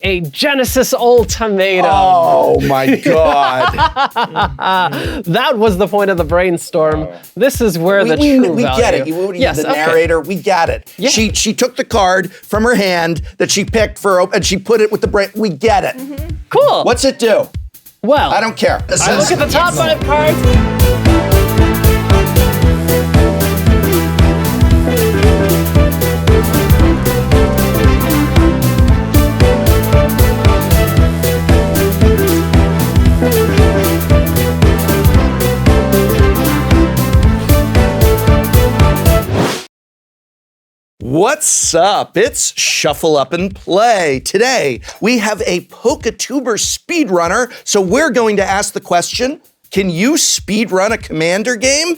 a Genesis ultimatum. Oh my God. That was the point of the brainstorm. This is where the true we value. get it. The narrator, we got it. Yeah. She took the card from her hand that she picked and she put it with the brain. We get it. Cool. What's it do? Well, I don't care. I look at the top 5 cards. What's up? It's Shuffle Up and Play. Today, we have a Pokatuber speedrunner, so we're going to ask the question, can you speedrun a Commander game?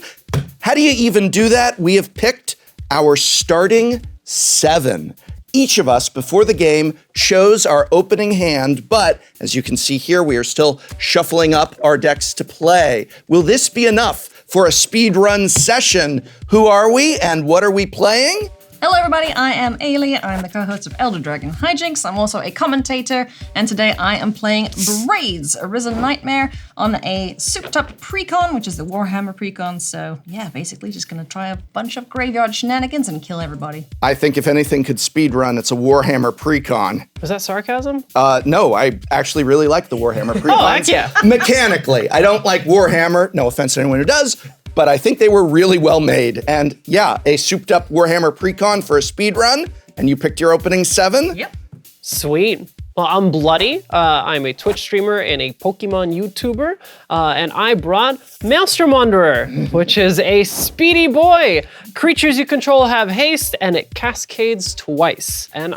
How do you even do that? We have picked our starting 7. Each of us, before the game, chose our opening hand, but as you can see here, we are still shuffling up our decks to play. Will this be enough for a speedrun session? Who are we and what are we playing? Hello everybody, I am Ailey. I'm the co-host of Elder Dragon Hijinks. I'm also a commentator, and today I am playing Braids, a Risen Nightmare on a souped-up precon, which is the Warhammer precon. So yeah, basically just gonna try a bunch of graveyard shenanigans and kill everybody. I think if anything could speedrun, it's a Warhammer precon. Was that sarcasm? No, I actually really like the Warhammer precons. Oh, heck yeah. Mechanically, I don't like Warhammer, no offense to anyone who does, but I think they were really well made. And yeah, a souped up Warhammer precon for a speed run, and you picked your opening 7? Yep. Sweet. Well, I'm Bloody. I'm a Twitch streamer and a Pokemon YouTuber. And I brought Maelstrom Wanderer, which is a speedy boy. Creatures you control have haste, and it cascades twice. And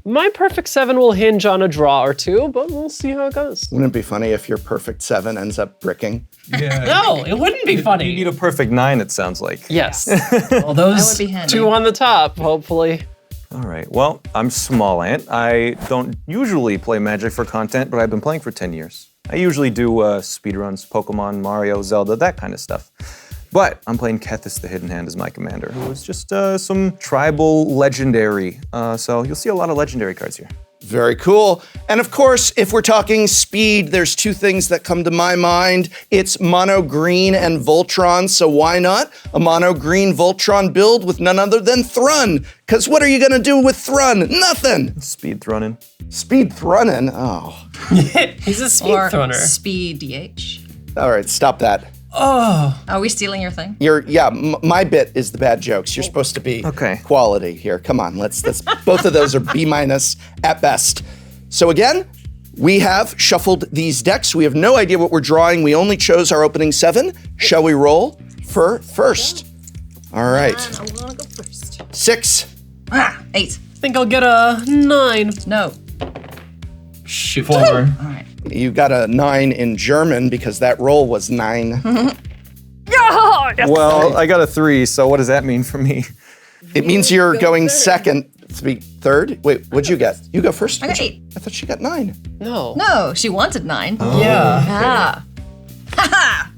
my perfect 7 will hinge on a draw or 2, but we'll see how it goes. Wouldn't it be funny if your perfect 7 ends up bricking? Yeah. No, it wouldn't be funny. You need a perfect 9, it sounds like. Yes. That Well, those would be handy. 2 on the top, hopefully. All right, well, I'm SmallAnt. I don't usually play Magic for content, but I've been playing for 10 years. I usually do speedruns, Pokemon, Mario, Zelda, that kind of stuff. But I'm playing Kethis the Hidden Hand as my commander, who is just some tribal legendary. So you'll see a lot of legendary cards here. Very cool. And of course, if we're talking speed, there's 2 things that come to my mind. It's mono green and Voltron, so why not a mono green Voltron build with none other than Thrun? Because what are you gonna do with Thrun? Nothing. Speed Thrunnin'. Speed Thrunnin', oh. He's a Or speedrunner. Speed DH. All right, stop that. Are we stealing your thing? My bit is the bad jokes. You're supposed to be quality here. Come on, let's both of those are B- at best. So again, we have shuffled these decks. We have no idea what we're drawing. We only chose our opening 7. Shall we roll for first? All right. I wanna go first. 6. 8. I think I'll get a 9. No. Shoot. 4. All right. You got a 9 in German because that roll was 9. Well, I got a 3, so what does that mean for me? It means you're going second. To be third? Wait, what'd you get? You go first? I got 8. I thought she got 9. No. No, she wanted 9. Yeah. Ah. Ha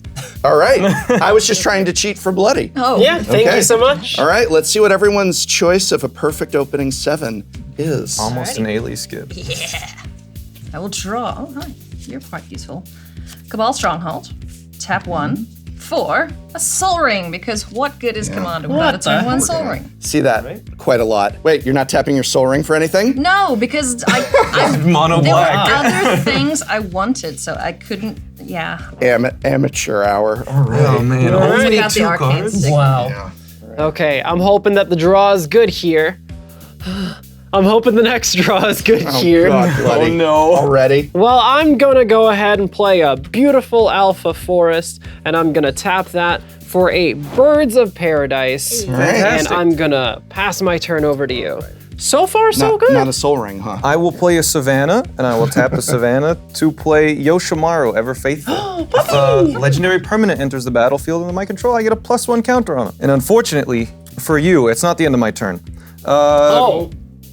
All right. I was just trying to cheat for Bloody. Oh. Yeah, thank Okay. you so much. All right, let's see what everyone's choice of a perfect opening 7 is. Almost an Ailey skip. Yeah. I will draw. Oh, hi. You're quite useful. Cabal Stronghold. Tap 1 for a Soul Ring, because what good is Commander without a What the turn 1 heck? Soul Ring? See that quite a lot. Wait, you're not tapping your soul ring for anything? No, because I Mono there black. were other things I wanted, so I couldn't. Yeah. Amateur hour. Oh man, All right. Got the arcane stick. Wow. Okay, I'm hoping that the draw is good here. I'm hoping the next draw is good here. God, Bloody. Oh no. Already? Well, I'm gonna go ahead and play a beautiful Alpha Forest, and I'm gonna tap that for a Birds of Paradise. And Fantastic. I'm gonna pass my turn over to you. So far, so good. Not a soul ring, huh? I will play a Savannah, and I will tap a Savannah to play Yoshimaru, Ever Faithful. If a legendary permanent enters the battlefield under my control, I get a +1 counter on it. And unfortunately, for you, it's not the end of my turn.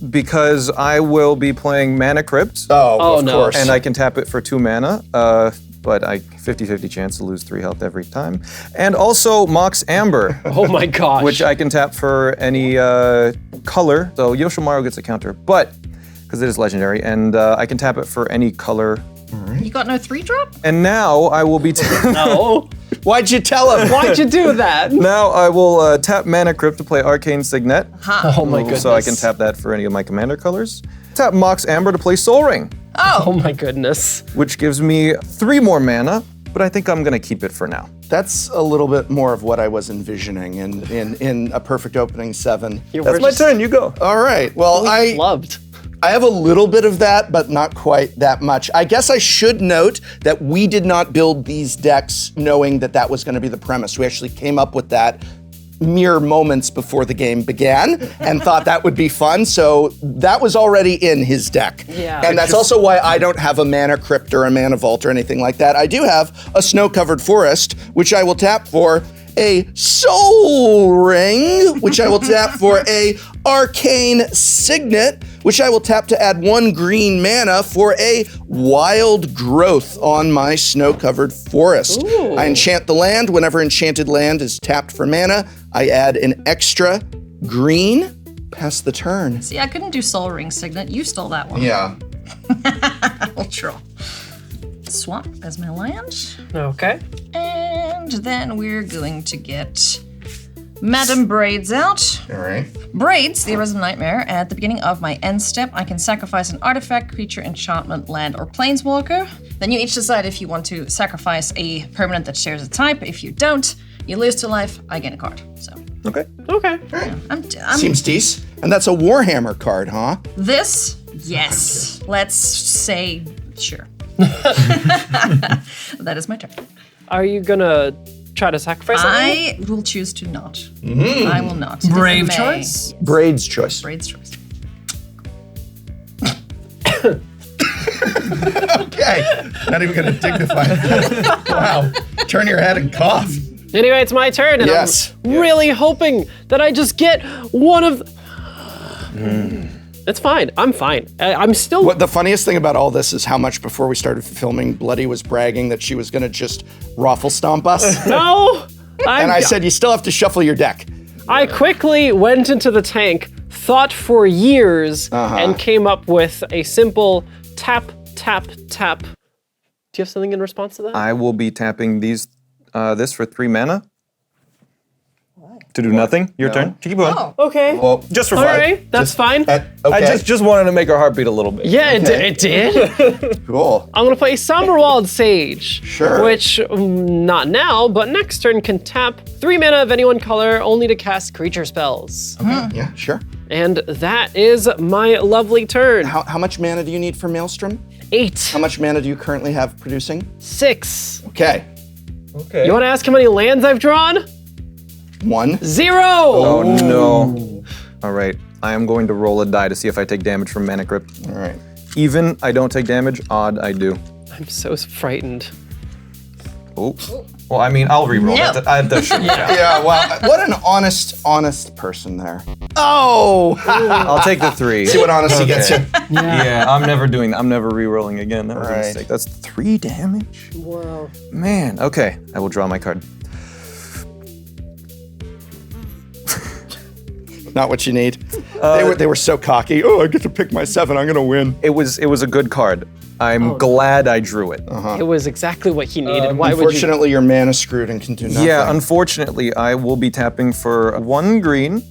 Because I will be playing Mana Crypt. Oh, of no. course. And I can tap it for 2 mana, but I 50-50 chance to lose 3 health every time. And also Mox Amber, Oh my gosh. which I can tap for any color. So Yoshimaru gets a counter, but because it is legendary, and I can tap it for any color. You got no 3-drop? And now I will be No. Why'd you tell him? Why'd you do that? Now I will tap Mana Crypt to play Arcane Signet. Oh my goodness. So I can tap that for any of my commander colors. Tap Mox Amber to play Soul Ring, Oh my goodness. which gives me 3 more mana, but I think I'm gonna keep it for now. That's a little bit more of what I was envisioning in a perfect opening 7. That's my turn, you go. All right. Well, I have a little bit of that, but not quite that much. I guess I should note that we did not build these decks knowing that that was going to be the premise. We actually came up with that mere moments before the game began and thought that would be fun. So that was already in his deck. Yeah. And that's also why I don't have a Mana Crypt or a Mana Vault or anything like that. I do have a Snow-Covered Forest, which I will tap for a Soul Ring, which I will tap for a Arcane Signet, which I will tap to add 1 green mana for a Wild Growth on my Snow-Covered Forest. Ooh. I enchant the land. Whenever enchanted land is tapped for mana, I add an extra green. Pass the turn. See, I couldn't do Soul Ring Signet. You stole that one. Yeah. Ultra. Swap as my land. Okay. And then we're going to get Madam Braids out. All right. Braids, the Arisen Nightmare. At the beginning of my end step, I can sacrifice an artifact, creature, enchantment, land, or planeswalker. Then you each decide if you want to sacrifice a permanent that shares a type. If you don't, you lose 2 life, I gain a card. So Okay. Okay. I'm Seems decent. And that's a Warhammer card, huh? this, yes. Let's say sure. That is my turn. Are you gonna try to sacrifice something? I will choose to not. I will not. It is a Brave may. choice. Braid's choice. Braid's choice. Okay. Not even going to dignify it. Wow. Turn your head and cough. Anyway, it's my turn, and Yes. I'm really hoping that I just get one of. It's fine. I'm fine. I'm still. What the funniest thing about all this is how much before we started filming, Bloody was bragging that she was going to just raffle stomp us. No. And I said, you still have to shuffle your deck. I quickly went into the tank, thought for years, and came up with a simple tap, tap, tap. Do you have something in response to that? I will be tapping this for 3 mana. To do nothing. Your turn. Keep going. Oh. Okay. Well, Just for All fun. right. That's fine. okay. I just wanted to make her heart beat a little bit. Yeah, Okay. it did. Cool. I'm gonna play Somberwald Sage. Sure. Which, not now, but next turn can tap 3 mana of any one color only to cast creature spells. Yeah, sure. And that is my lovely turn. How much mana do you need for Maelstrom? 8. How much mana do you currently have producing? 6. Okay. Okay. You wanna ask how many lands I've drawn? 1. 0! Oh no. All right. I am going to roll a die to see if I take damage from Mana Crypt. All right. Even, I don't take damage. Odd, I do. I'm so frightened. Oh. Well, I mean, I'll re-roll No. that. That shouldn't count. Yeah, wow. What an honest person there. Oh! I'll take the 3. See what honesty gets you. Yeah, I'm never doing that. I'm never re-rolling again. That was a Right. mistake. That's 3 damage? Wow. Man, okay. I will draw my card. Not what you need. They were so cocky. Oh, I get to pick my 7. I'm gonna win. It was a good card. I'm glad I drew it. It was exactly what he needed. Why would you? Unfortunately, you're mana screwed and can do nothing. Yeah, unfortunately, I will be tapping for 1 green,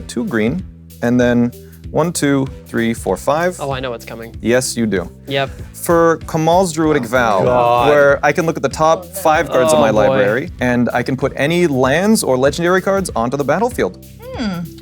2 green, and then 1, 2, 3, 4, 5. Oh, I know what's coming. Yes, you do. Yep. For Kamal's Druidic Vow, where I can look at the top 5 cards of my boy. library, and I can put any lands or legendary cards onto the battlefield.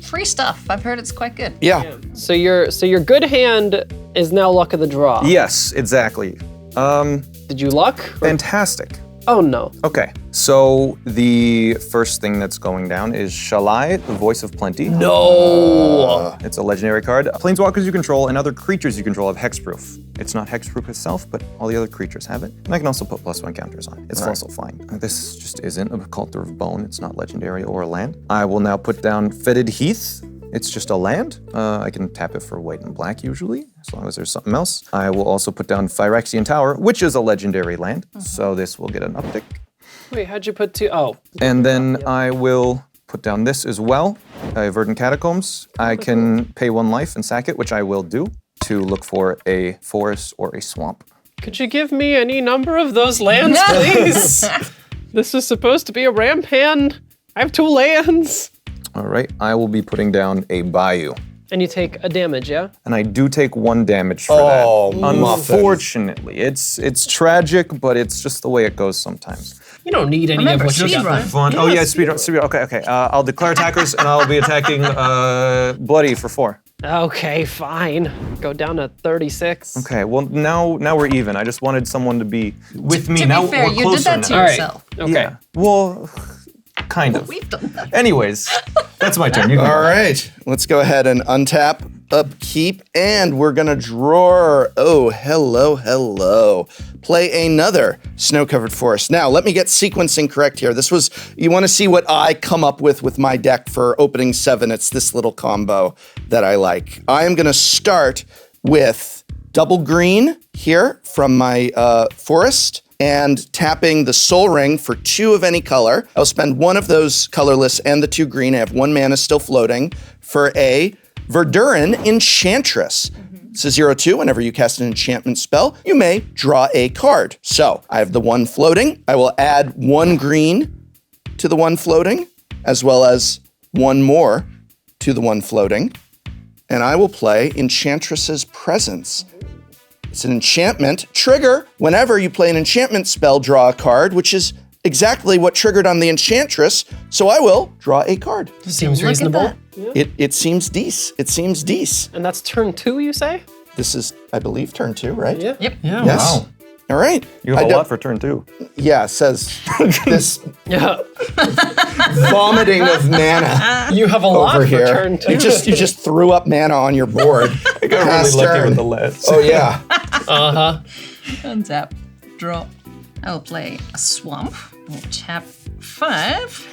Free stuff. I've heard it's quite good. Yeah. So your good hand is now luck of the draw. Yes, exactly. Did you luck? Fantastic. Oh no. Okay, so the first thing that's going down is Shalai, the Voice of Plenty. No. It's a legendary card. Planeswalkers you control and other creatures you control have hexproof. It's not hexproof itself, but all the other creatures have it. And I can also put +1 counters on it. It's also fine. This just isn't a Culter of Bone. It's not legendary or a land. I will now put down Fetid Heath. It's just a land. I can tap it for white and black usually, as long as there's something else. I will also put down Phyrexian Tower, which is a legendary land. So this will get an uptick. Wait, how'd you put 2? Oh. And then I will put down this as well, Verdant Catacombs. I can pay 1 life and sack it, which I will do. to look for a forest or a swamp. Could you give me any number of those lands, please? This is supposed to be a ramp hand. I have 2 lands. All right, I will be putting down a bayou. And you take a damage, yeah? And I do take 1 damage for Oh, that. Unfortunately, it's tragic, but it's just the way it goes sometimes. You don't need any Remember, of what you got. speedrun. Fun. Oh yeah, speedrun. Okay. I'll declare attackers, and I'll be attacking Bloody for 4. Okay, fine. Go down to 36. Okay. Well, now we're even. I just wanted someone to be with me. To now be fair, we're you did closer that to now. All right. yourself. Okay. Yeah. Well, kind of. We've done that. Anyways, that's my turn. You can All go. right, let's go ahead and untap, upkeep, and we're gonna draw. Oh, hello. Play another snow-covered forest. Now, let me get sequencing correct here. You wanna see what I come up with my deck for opening 7. It's this little combo that I like. I am gonna start with double green here from my forest, and tapping the Soul Ring for 2 of any color. I'll spend 1 of those colorless and the 2 green. I have 1 mana still floating for a Verduran Enchantress. It's a 0/2. Whenever you cast an enchantment spell, you may draw a card. So I have the 1 floating. I will add 1 green to the 1 floating, as well as 1 more to the 1 floating. And I will play Enchantress's Presence. It's an enchantment. Trigger, whenever you play an enchantment spell, draw a card, which is exactly what triggered on the Enchantress. So I will draw a card. Seems Look at reasonable. that. It seems decent. It seems decent. And that's turn 2, you say? This is, I believe, turn 2, right? Yeah. Yep. Yeah. Yes. Wow. All right. You I have a don't- lot for turn 2. Yeah, it says this Yeah. vomiting of mana You have a lot over for here. turn 2. You just threw up mana on your board. I got Pass really lucky turn. with the last. Oh yeah. Untap. Draw. I will play a swamp. We'll tap 5.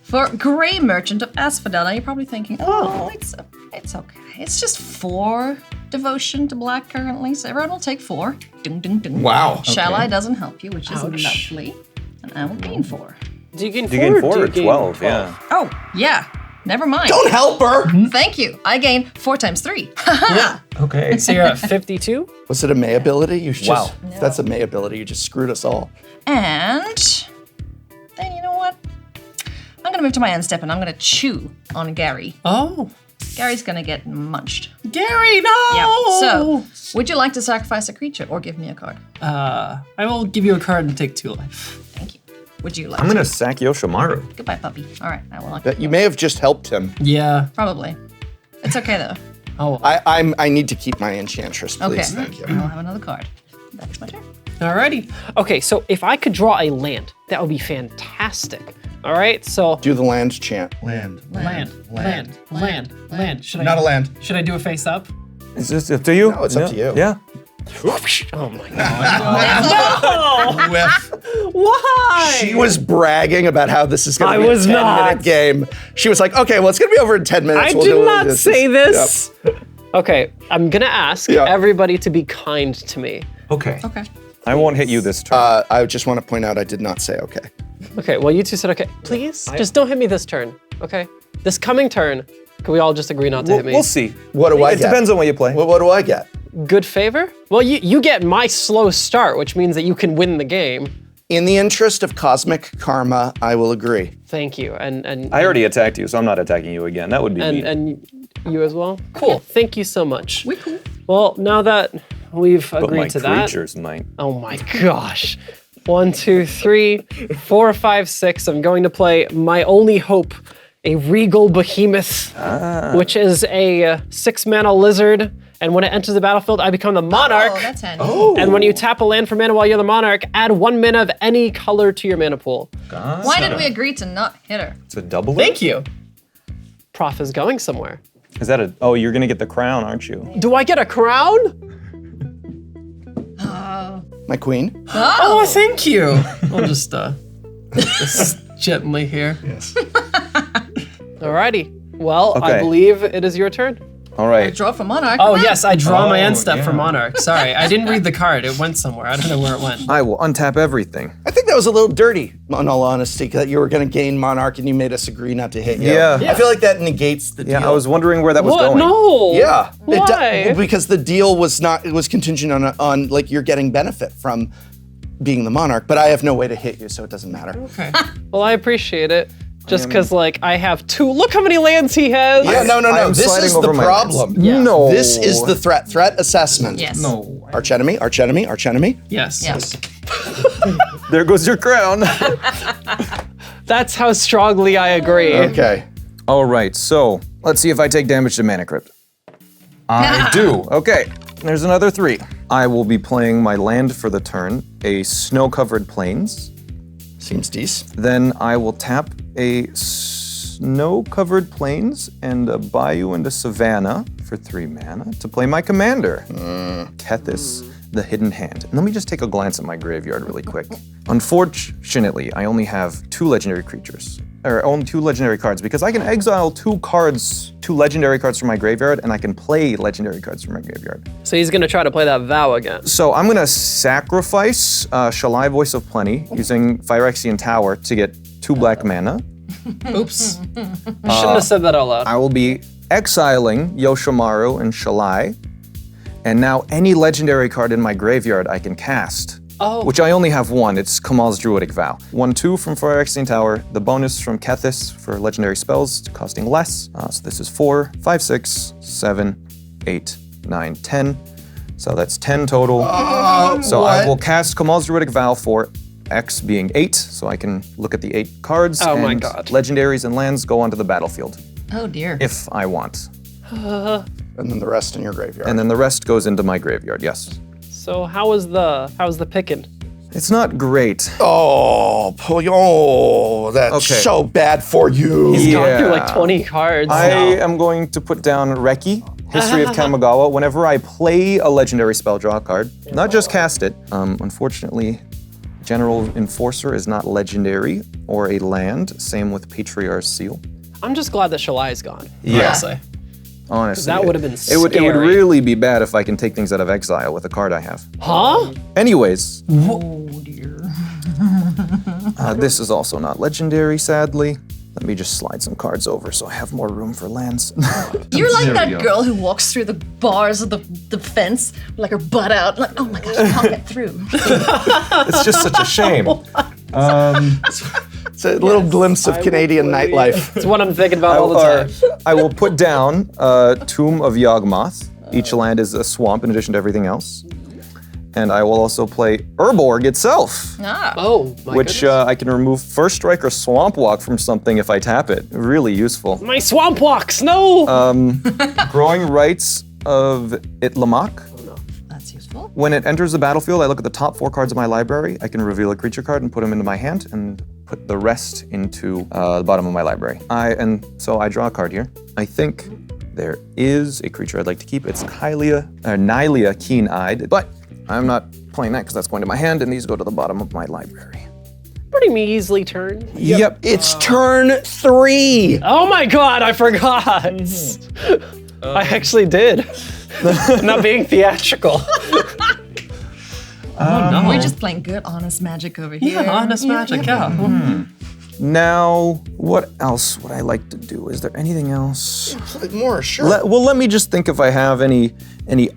For Grey Merchant of Asphodel. Now you're probably thinking, oh, it's okay. It's just 4 devotion to black currently, so everyone will take 4. Ding, ding, ding. Wow, Shall okay. I doesn't help you, which is Ouch. lovely. And I will gain 4. Do you gain 4? You gain or 4 do or you gain 12, yeah. Oh, yeah. Never mind. Don't help her. Thank you. I gain 4 times 3. Yeah. Okay. So you're at 52? Was it a May ability? You just, Wow. If that's a May ability, you just screwed us all. And then you know what? I'm gonna move to my end step and I'm gonna chew on Gary. Oh. Gary's gonna get munched. Gary, no! Yeah. So, would you like to sacrifice a creature or give me a card? I will give you a card and take 2 life. Thank you. Would you like I'm to? gonna sack Yoshimaru. Goodbye, puppy. All right, I will. Like That you may have just helped him. Yeah. Probably. It's okay though. Oh. I need to keep my Enchantress, please. Okay. Thank you. I'll have another card. That's my turn. Alrighty. Okay, so if I could draw a land, that would be fantastic. All right, so Do the land chant. Land. land. Should Not a land. Should I do a face up? Is this up to you? No, it's up to you. Yeah. Oh my god. Whiff. Why? She was bragging about how this is going I to be was a 10-minute not. game. She was like, okay, well, it's going to be over in 10 minutes. I We'll did do not say this. Yep. Okay, I'm gonna ask Yeah. everybody to be kind to me. Okay. Okay. I won't hit you this turn. I just want to point out I did not say okay. Okay, well, you two said okay. Please, just don't hit me this turn, okay? This coming turn, can we all just agree not to hit me? We'll see. What do I It get? depends on what you play. What do I get? Good favor? Well, you get my slow start, which means that you can win the game. In the interest of cosmic karma, I will agree. Thank you, and I already attacked you, so I'm not attacking you again. That would be mean. and you as well. Cool. Thank you so much. We cool. Well, now that we've but agreed my to that. creatures might. Oh my gosh. 1, 2, 3, 4, 5, 6. I'm going to play my only hope, a regal behemoth, which is a 6-mana lizard. And when it enters the battlefield, I become the monarch. Oh, that's handy. And when you tap a land for mana while you're the monarch, add 1 mana of any color to your mana pool. Why did we agree to not hit her? It's a double. you. Prof is going somewhere. Is that a? Oh, you're gonna get the crown, aren't you? Do I get a crown? My queen? Oh, thank you. I'll just gently here. Yes. Alrighty. Well, I Okay. believe it is your turn. All right. Draw for Monarch. Oh, yes, I draw my end step yeah. for Monarch. Sorry, I didn't read the card. It went somewhere. I don't know where it went. I will untap everything. I think that was a little dirty, in all honesty, that you were going to gain Monarch and you made us agree not to hit you. Yeah. I feel like that negates the deal. Yeah, I was wondering where that was What? going. No. Yeah. Why? Because the deal was not, it was contingent on like you're getting benefit from being the Monarch, but I have no way to hit you, so it doesn't matter. Okay. Well, I appreciate it. Just because, like, I have 2. Look how many lands he has. Yeah, no. I am This sliding is the over my problem. lands. No. This is the threat. Threat assessment. Yes. No. Arch enemy. Yes. Yes. There goes your crown. That's how strongly I agree. Okay. All right, so let's see if I take damage to Mana Crypt. I do. Okay, there's another 3. I will be playing my land for the turn, a snow-covered plains. Seems decent. Then I will tap a snow-covered plains and a bayou and a savanna for 3 mana to play my commander, Kethis, the Hidden Hand. And let me just take a glance at my graveyard really quick. Unfortunately, I only have 2 legendary creatures, or only 2 legendary cards, because I can exile 2 legendary cards from my graveyard, and I can play legendary cards from my graveyard. So he's gonna try to play that vow again. So I'm gonna sacrifice Shalai Voice of Plenty using Phyrexian Tower to get 2 black mana. Oops. I shouldn't have said that out loud. I will be exiling Yoshimaru and Shalai, and now any legendary card in my graveyard I can cast. Oh. Which I only have 1, it's Kamal's Druidic Vow. 1/2 from Phyrexian Tower, the bonus from Kethis for legendary spells, costing less. So this is 4, 5, 6, 7, 8, 9, 10. So that's 10 total. So I will cast Kamal's Druidic Vow for X being 8, so I can look at the 8 cards. Oh my and God. legendaries and lands go onto the battlefield, Oh dear. if I want. And then the rest in your graveyard. And then the rest goes into my graveyard, yes. So how's the picking? It's not great. That's Okay. so bad for you. He's gone through Yeah. like 20 cards. I am going to put down Reki, History of Kamigawa. Whenever I play a legendary spell, draw a card, not just cast it. Unfortunately, General Enforcer is not legendary or a land. Same with Patriarch's Seal. I'm just glad that Shalai is gone. Yeah. Honestly. Honestly, That would've been It would scary. really be bad if I can take things out of exile with a card I have. Huh? Anyways, Oh dear. this is also not legendary, sadly. Let me just slide some cards over so I have more room for lands. You're like There we that go. girl who walks through the bars of the fence, like her butt out, like, oh my gosh, I can't get through. It's just such a shame. It's a little glimpse of Canadian nightlife. It's what I'm thinking about all the time. I will put down Tomb of Yawgmoth. Each land is a swamp in addition to everything else. And I will also play Urborg itself, Ah. Oh my which goodness. I can remove First Strike or Swamp Walk from something if I tap it. Really useful. My swamp walks, no! Growing Rights of Itlamok. That's useful. When it enters the battlefield, I look at the top 4 cards of my library. I can reveal a creature card and put them into my hand and put the rest into the bottom of my library. So I draw a card here. I think there is a creature I'd like to keep. It's Nylea Keen-Eyed, but I'm not playing that because that's going to my hand and these go to the bottom of my library. Pretty measly turn. Yep. It's turn 3. Oh my god, I forgot! I actually did. Not being theatrical. We're just playing good, honest magic over here. Yeah, honest magic, yeah. Now, what else would I like to do? Is there anything else? More, sure. Let me just think if I have any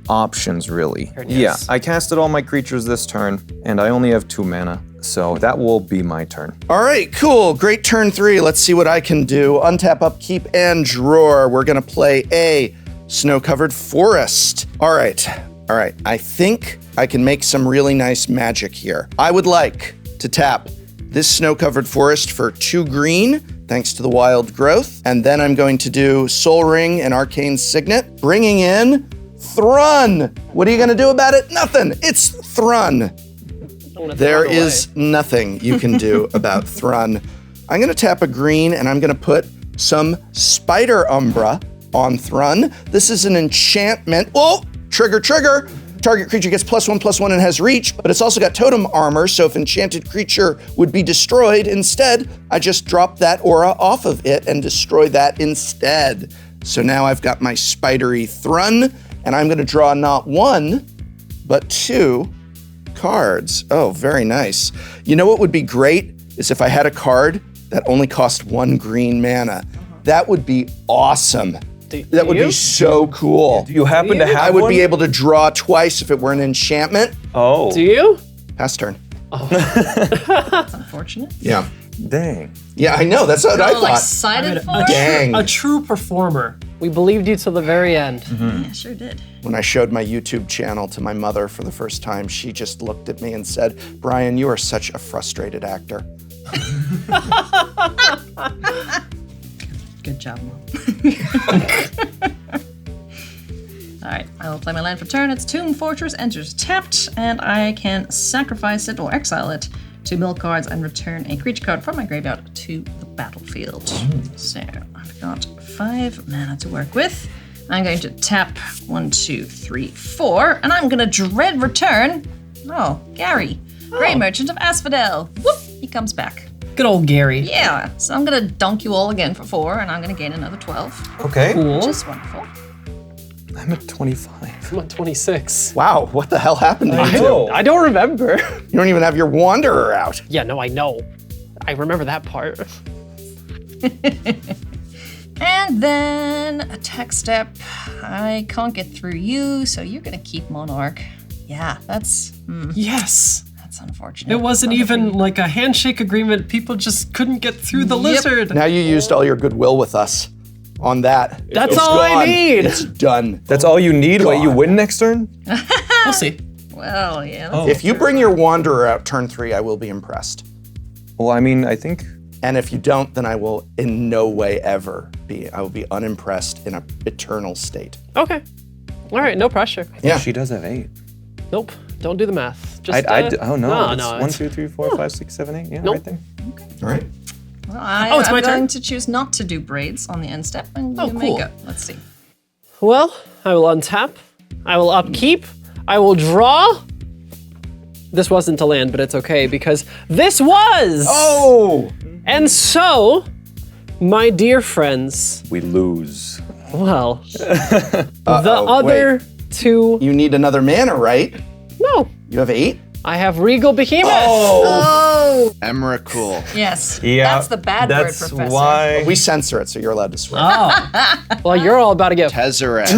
options, really. Yeah, I casted all my creatures this turn, and I only have 2 mana, so that will be my turn. All right, cool. Great turn 3. Let's see what I can do. Untap, upkeep, and drawer. We're going to play a snow-covered forest. All right. I think I can make some really nice magic here. I would like to tap this snow-covered forest for 2 green, thanks to the wild growth. And then I'm going to do Soul Ring and Arcane Signet, bringing in Thrun. What are you going to do about it? Nothing. It's Thrun. There is nothing you can do about Thrun. I'm going to tap a green and I'm going to put some Spider Umbra on Thrun. This is an enchantment. Oh, trigger. Target creature gets +1/+1 and has reach, but it's also got totem armor, so if enchanted creature would be destroyed, instead, I just drop that aura off of it and destroy that instead. So now I've got my spidery Thrun, and I'm going to draw not 1, but 2 cards. Oh, very nice. You know what would be great is if I had a card that only cost 1 green mana. That would be awesome. That would be so cool. Do you happen to have I would one? be able to draw twice if it were an enchantment. Oh. Do you? Pass turn. That's unfortunate. Yeah. Dang. Yeah, I know. That's what I Oh, like thought. sided for? Dang. A true performer. We believed you till the very end. Yeah, sure did. When I showed my YouTube channel to my mother for the first time, she just looked at me and said, "Brian, you are such a frustrated actor." Good job, Mom. All right, I will play my land for turn. It's Tomb Fortress, enters tapped, and I can sacrifice it or exile it to mill cards and return a creature card from my graveyard to the battlefield. So I've got 5 mana to work with. I'm going to tap 1, 2, 3, 4, and I'm going to dread return. Oh, Gary, Great Merchant of Asphodel. Whoop, he comes back. Good old Gary. Yeah, so I'm gonna dunk you all again for 4, and I'm gonna gain another 12, Okay. Cool. which is wonderful. I'm at 25. I'm on 26. Wow, what the hell happened to you two? know. I don't remember. You don't even have your Wanderer out. Yeah, no, I know. I remember that part. And then attack step. I can't get through you, so you're gonna keep Monarch. Yeah, that's Yes. unfortunate. It wasn't even like a handshake agreement. People just couldn't get through the lizard. Now you used all your goodwill with us on that. That's It's all I gone. need. It's done. That's all you need? Wait, you God. win next turn? We'll see. Well, yeah. That's If you bring your Wanderer out turn 3, I will be impressed. Well, I mean, I think... And if you don't, then I will in no way ever be. I will be unimpressed in an eternal state. Okay. All right, no pressure. Yeah. She does have 8. Nope. Don't do the math. Just, Oh, no. No, It's no. 1, 2, 3, 4, 5, 6, 7, 8. Yeah, Nope. right there. All right. Well, it's my I'm going turn? to choose not to do braids on the end step, and Oh, you may cool. go. Let's see. Well, I will untap. I will upkeep. I will draw. This wasn't to land, but it's okay because this was. Oh! And so, my dear friends, We lose. well, the other two. You need another mana, right? No, You have 8? I have Regal Behemoth. Oh! Emrakul. Yes. Yeah. That's the bad word, That's Professor. why... We censor it, so you're allowed to swear. Well, you're all about to get. Tezzeret.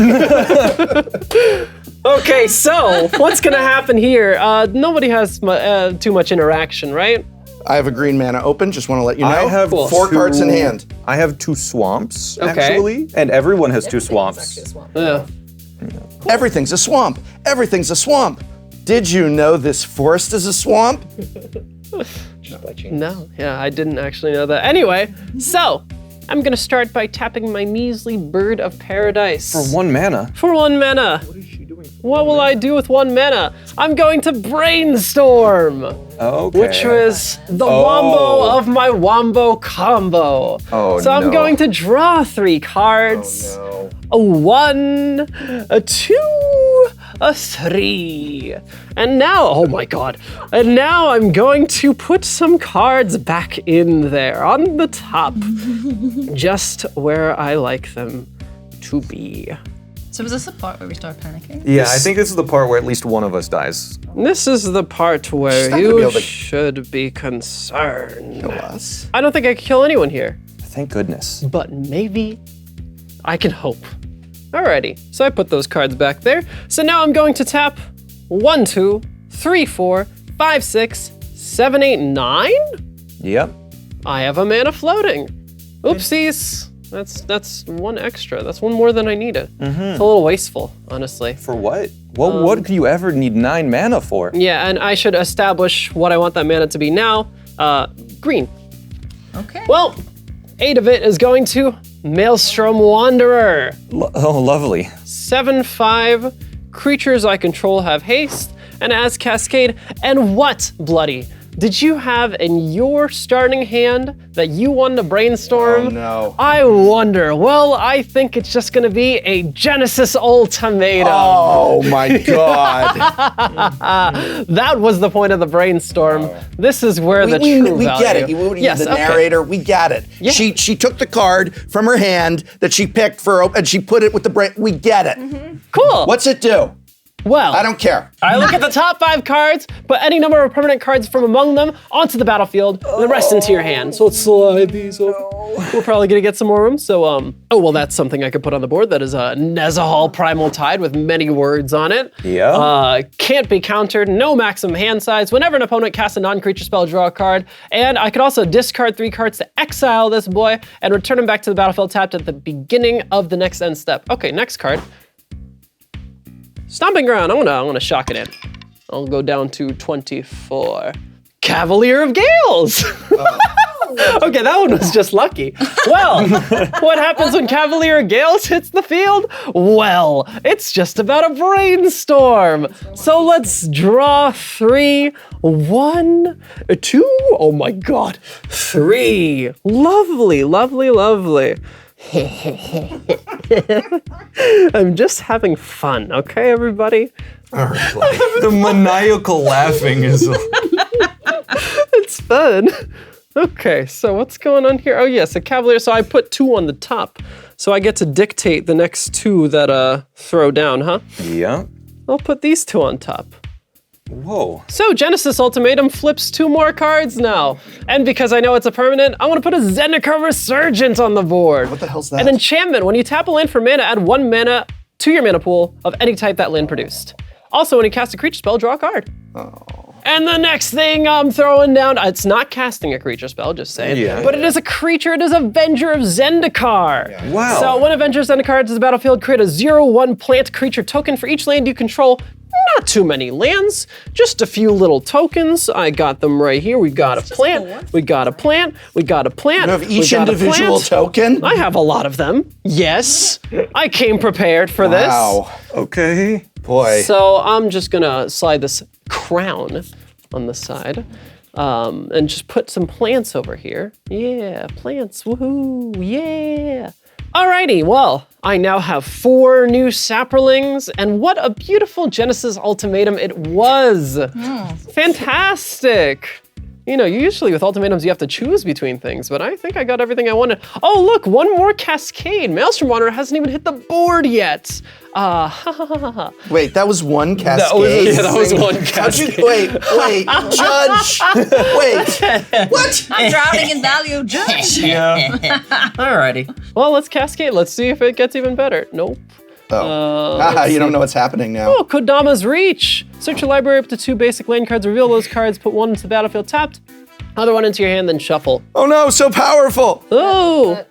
Okay, so what's gonna happen here? Nobody has too much interaction, right? I have a green mana open, just want to let you know. I have Cool. 4 cards in hand. I have 2 swamps, Okay. actually. And everyone has 2 swamps. Yeah. Everything's a swamp. Everything's a swamp. Did you know this forest is a swamp? No, yeah, I didn't actually know that. Anyway, so I'm gonna start by tapping my measly Bird of Paradise. For 1 mana. For 1 mana. What will I do with 1 mana? I'm going to Brainstorm, Okay. which was the wombo of my wombo combo. Oh, so I'm no. going to draw 3 cards. A 1, a 2, a 3. And now, oh my god. And now I'm going to put some cards back in there on the top. Just where I like them to be. So is this the part where we start panicking? Yeah, I think this is the part where at least one of us dies. This is the part where not gonna be you able to- should be concerned. Kill us. I don't think I can kill anyone here, Thank goodness. but maybe I can hope. Alrighty, so I put those cards back there. So now I'm going to tap 1, 2, 3, 4, 5, 6, 7, 8, 9. Yep. I have a mana floating. Oopsies. That's 1 extra. That's 1 more than I needed. It's a little wasteful, honestly. For what? What do you ever need 9 mana for? Yeah, and I should establish what I want that mana to be now. Green. Okay. Well, 8 of it is going to Maelstrom Wanderer. Oh, lovely. 7/5 creatures I control have haste, and as Cascade. And what, Bloody, did you have in your starting hand that you wanted to brainstorm? Oh, no. I wonder. Well, I think it's just gonna be a Genesis Ultimatum. Oh my god. That was the point of the brainstorm. This is where the true we value. get it. Yes, the okay. narrator, we get it. Yeah. She took the card from her hand that she picked and she put it with the brain. We get it. Cool. What's it do? Well, I don't care. I look at the top 5 cards, put any number of permanent cards from among them onto the battlefield, and the rest into your hand. So let's slide these over. We're probably gonna get some more room, so oh well, that's something I could put on the board. That is a Nezahal Primal Tide with many words on it. Yeah. Can't be countered, no maximum hand size. Whenever an opponent casts a non-creature spell, draw a card. And I could also discard 3 cards to exile this boy and return him back to the battlefield tapped at the beginning of the next end step. Okay, next card. Stomping Ground, I wanna shock it in. I'll go down to 24. Cavalier of Gales! Okay, that one was just lucky. Well, what happens when Cavalier of Gales hits the field? Well, it's just about a brainstorm. So let's draw 3. 1, 2, oh my God, 3. Lovely, lovely, lovely. I'm just having fun, okay, everybody? All right, buddy. The maniacal laughing is. It's fun. Okay, so what's going on here? Oh yes, a Cavalier, so I put 2 on the top. So I get to dictate the next 2 that throw down, huh? Yeah. I'll put these 2 on top. Whoa. So Genesis Ultimatum flips 2 more cards now. And because I know it's a permanent, I want to put a Zendikar Resurgent on the board. What the hell's that? An enchantment. When you tap a land for mana, add 1 mana to your mana pool of any type that land produced. Also, when you cast a creature spell, draw a card. Oh. And the next thing I'm throwing down, it's not casting a creature spell, just saying, Yeah. but it is a creature, it is Avenger of Zendikar. Wow. So when Avenger of Zendikar enters the battlefield, create a 0/1 plant creature token for each land you control. Not too many lands, just a few little tokens. I got them right here. We got a plant, we got a plant, we got a plant. You have we each got a individual plant. token? I have a lot of them. Yes, I came prepared for this. Wow. Okay. Boy. So I'm just gonna slide this crown on the side and just put some plants over here. Yeah, plants, woohoo, yeah. Alrighty, well, I now have 4 new saplings, and what a beautiful Genesis Ultimatum it was. Fantastic. You know, usually with ultimatums you have to choose between things, but I think I got everything I wanted. Oh look, 1 more Cascade. Maelstrom Wanderer hasn't even hit the board yet. Wait, that was 1 cascade? That was 1 Cascade. Wait, Judge. Wait, what? I'm drowning in value, Judge. Yeah. Alrighty. Well, let's Cascade. Let's see if it gets even better. Nope. Oh, you don't know what's happening now. Oh, Kodama's Reach. Search your library up to 2 basic land cards, reveal those cards, put 1 into the battlefield tapped, other 1 into your hand, then shuffle. Oh no, so powerful. Oh.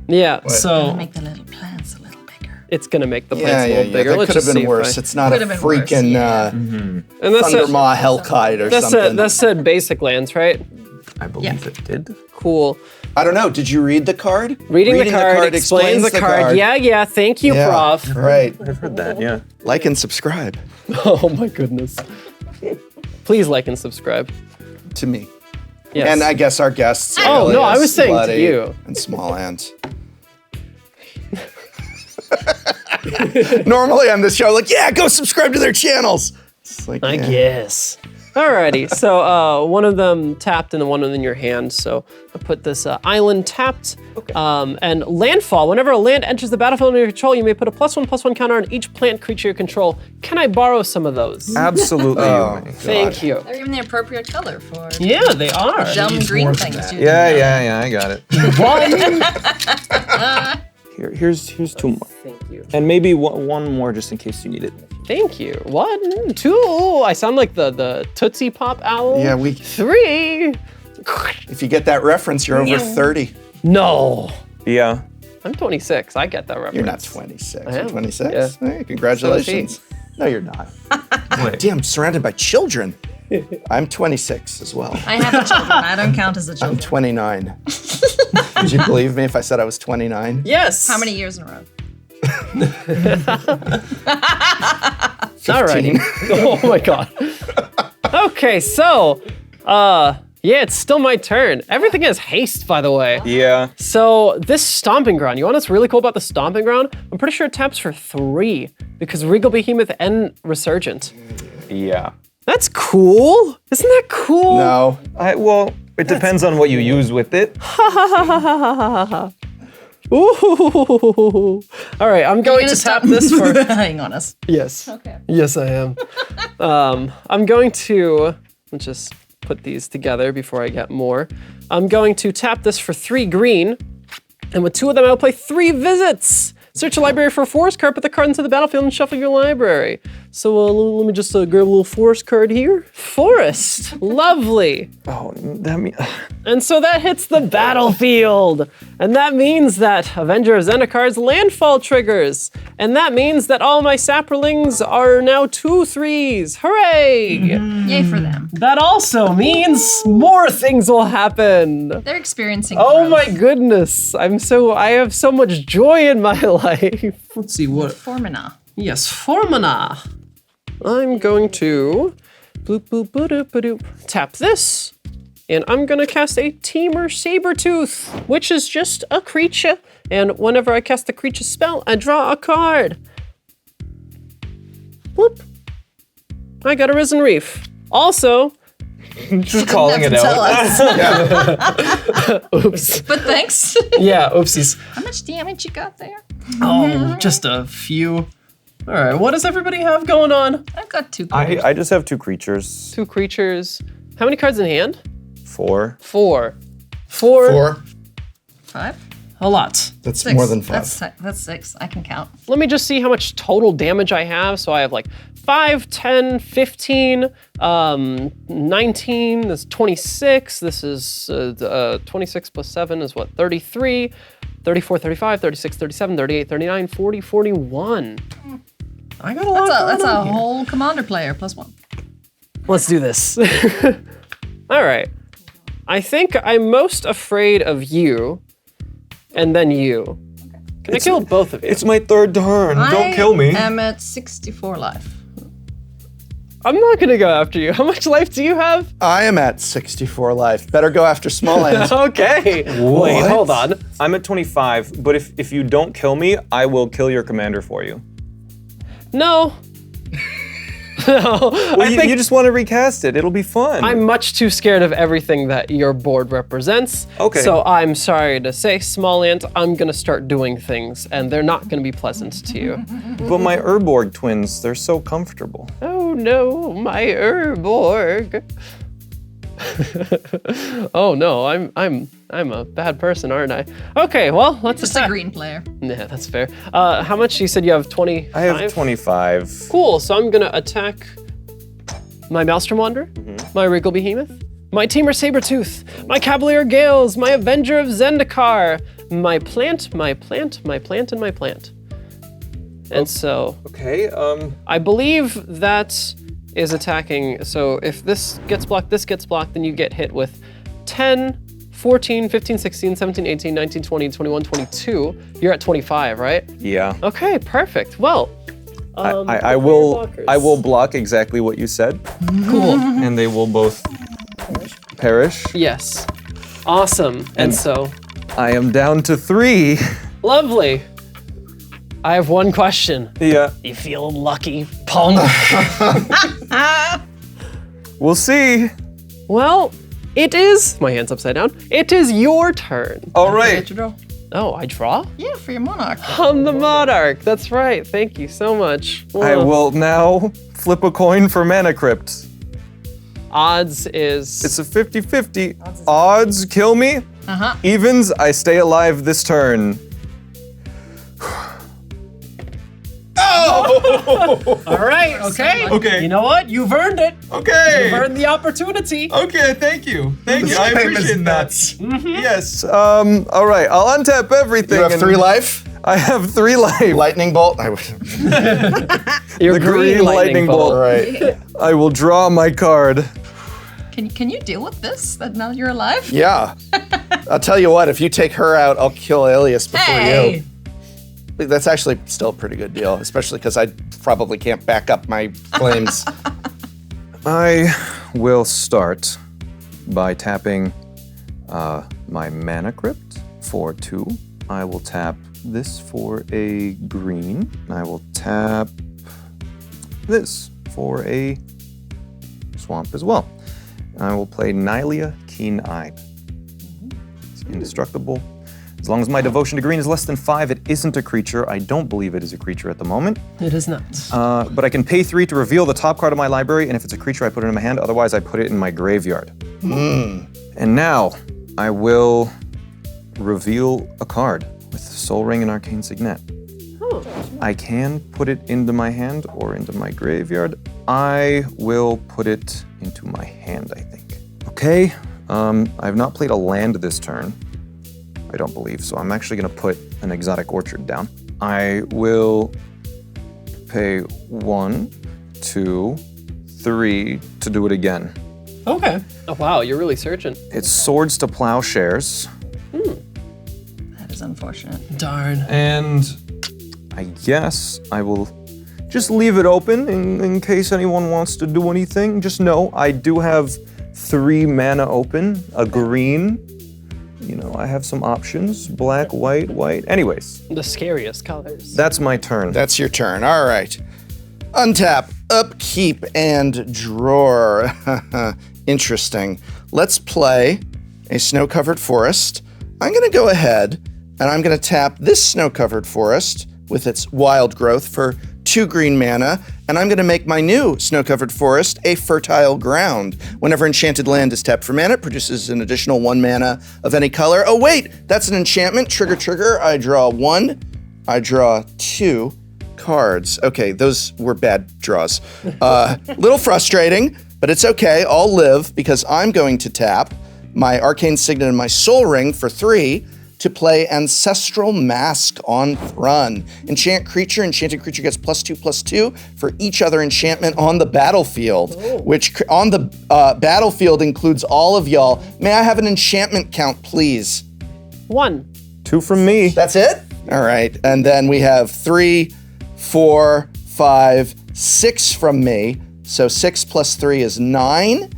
Yeah, So, Make the little plants a little bigger. it's gonna make the Yeah, plants a little bigger. That Let's could have just see been if worse. I- It's not a Could have been worse, freaking yeah. And that's Thundermaw Hellkite or something. that said basic lands, right? I believe it did. Cool. I don't know. Did you read the card? Reading the card explains the card. Yeah, thank you, Yeah, Prof. Right. I've heard that, yeah. Like and subscribe Oh my goodness. Please like and subscribe. to me. Yes. And I guess our guests. Oh, no, I was saying to Bloody, you. And SmallAnt. Normally on this show, like, yeah, go subscribe to their channels. It's like, I yeah. guess. Alrighty, so 1 of them tapped and 1 in your hand. So I put this island tapped. Okay. And landfall. Whenever a land enters the battlefield under your control, you may put a +1/+1 counter on each plant creature you control. Can I borrow some of those? Absolutely. Oh, you may. Thank you. They're even the appropriate color for Yeah, they are. dumb green things. Too. Yeah, I got it. One. Here's 2 more. Thank you. And maybe one more just in case you need it. Thank you. 1, 2. I sound like the Tootsie Pop owl. Yeah, 3. if you get that reference, you're over 30. No. Yeah. I'm 26. I get that reference. You're not 26. I You're am. 26? Yeah. Hey, congratulations. No, you're not. Wait. Damn, I'm surrounded by children. I'm 26 as well. I have a children. I don't count as a I'm children. 29. Would you believe me if I said I was 29? Yes. How many years in a row? Alrighty. Oh my god. Okay, so, yeah, it's still my turn. Everything has haste, by the way. Yeah. So this Stomping Ground, you know what's really cool about the Stomping Ground? I'm pretty sure it taps for 3 because Regal Behemoth and Resurgent. Yeah. That's cool. Isn't that cool? No. Well, it depends on what you use with it. Ooh. All right, I'm going to tap this for. Hang on us. Yes. Okay. Yes, I am. I'm going to. Let's just put these together before I get more. I'm going to tap this for 3 green, and with 2 of them, I'll play 3 visits. Search a library for a forest card, put the card into the battlefield, and shuffle your library. So let me just grab a little forest card here. Forest. Lovely. Oh, that means. And so that hits the battlefield. And that means that Avenger of Zendikar's landfall triggers. And that means that all my saprolings are now 2/3s. Hooray! Yay for them. That also means more things will happen. They're experiencing Oh growth. my goodness. I have so much joy in my life. Let's see what. Formina. Yes, Formina. I'm going to bloop, boop, boop, boop, tap this, and I'm gonna cast a Teamer Sabertooth, which is just a creature. And whenever I cast the creature spell, I draw a card. Bloop. I got a Risen Reef. Also, Just calling it Tell out. us. oops. But thanks. Yeah, oopsies. How much damage you got there? Oh, just a few. All right, what does everybody have going on? I've got 2 cards. I just have 2 creatures. 2 creatures. How many cards in hand? 4. 4. 4. 5? A lot. That's 6. more than 5. That's 6. I can count. Let me just see how much total damage I have. So I have like 5, 10, 15, 19, this is 26. This is 26 plus 7 is what, 33, 34, 35, 36, 37, 38, 39, 40, 41. I got a lot. That's going a on here. whole commander player plus 1. Let's do this. All right. I think I'm most afraid of you and then you. Can I kill both of you? It's my 3rd turn. Don't kill me. I am at 64 life. I'm not gonna go after you. How much life do you have? I am at 64 life. Better go after SmallAnt. Okay. Wait, hold on. I'm at 25, but if you don't kill me, I will kill your commander for you. No. No. Well, I think you just want to recast it. It'll be fun. I'm much too scared of everything that your board represents. Okay. So I'm sorry to say, SmallAnt, I'm gonna start doing things, and they're not gonna be pleasant to you. But my Urborg twins, they're so comfortable. Oh no, my Urborg. Oh no, I'm a bad person, aren't I? Okay, well, let's Just attack. a green player. Yeah, that's fair. How much? You said you have 20. I have 25. Cool. So I'm gonna attack my Maelstrom Wanderer, my Wriggle Behemoth, my Teamer Sabertooth, my Cavalier Gales, my Avenger of Zendikar, my plant, and my plant. And so Okay, I believe that is attacking. So if this gets blocked, then you get hit with 10, 14, 15, 16, 17, 18, 19, 20, 21, 22. You're at 25, right? yeah. Okay, perfect. Well, I will block exactly what you said, Cool. and they will both perish. Yes. Awesome. And so, I am down to 3. lovely. I have one question. Yeah, You feel lucky, punk? we'll see. Well, it is. My hand's upside down. It is your turn. All right. Draw. Oh, I draw? Yeah, for your monarch. I'm the monarch. That's right. Thank you so much. I will now flip a coin for Mana Crypt. Odds is. It's a 50-50. Odds kill me. Uh-huh. Evens, I stay alive this turn. All right, okay. Okay. You know what? You've earned it. Okay. You've earned the opportunity. Okay, thank you. Thank you. I This game is appreciate that. nuts. Yes. All right. I'll untap everything. You have and 3 life? I have 3 life. Lightning bolt? Your the green lightning bolt. Right. I will draw my card. Can you deal with this? That now you're alive? Yeah. I'll tell you what, if you take her out, I'll kill Alias before Hey! you. That's actually still a pretty good deal, especially because I probably can't back up my claims. I will start by tapping my Mana Crypt for 2. I will tap this for a green. I will tap this for a swamp as well. I will play Nylia Keen-Eyed. It's indestructible. As long as my devotion to green is less than 5, it isn't a creature. I don't believe it is a creature at the moment. It is not. But I can pay 3 to reveal the top card of my library, and if it's a creature, I put it in my hand. Otherwise, I put it in my graveyard. And now, I will reveal a card with Soul Ring and Arcane Signet. I can put it into my hand or into my graveyard. I will put it into my hand, I think. Okay, I have not played a land this turn. I don't believe, so I'm actually gonna put an Exotic Orchard down. I will pay 1, 2, 3 to do it again. Okay. Oh, wow, you're really searching. It's Swords to Plowshares, That is unfortunate. Darn. and I guess I will just leave it open in case anyone wants to do anything. Just know I do have 3 mana open, a green. You know, I have some options, black, white, white. Anyways, The scariest colors. that's my turn. That's your turn. All right. Untap, upkeep, and drawer. Interesting. Let's play a snow-covered forest. I'm going to go ahead and I'm going to tap this snow-covered forest with its wild growth for 2 green mana, and I'm going to make my new snow-covered forest a fertile ground. Whenever enchanted land is tapped for mana, it produces an additional 1 mana of any color. Oh wait, that's an enchantment. Trigger, trigger. I draw 1. I draw 2 cards. Okay, those were bad draws. Little frustrating, but it's okay. I'll live because I'm going to tap my Arcane Signet and my Soul Ring for 3 to play Ancestral Mask on Thrun. Enchanted creature gets +2/+2 for each other enchantment on the battlefield, which on the battlefield includes all of y'all. May I have an enchantment count, please? 1. 2 from me. That's it? All right, and then we have 3, 4, 5, 6 from me. So 6 + 3 is 9.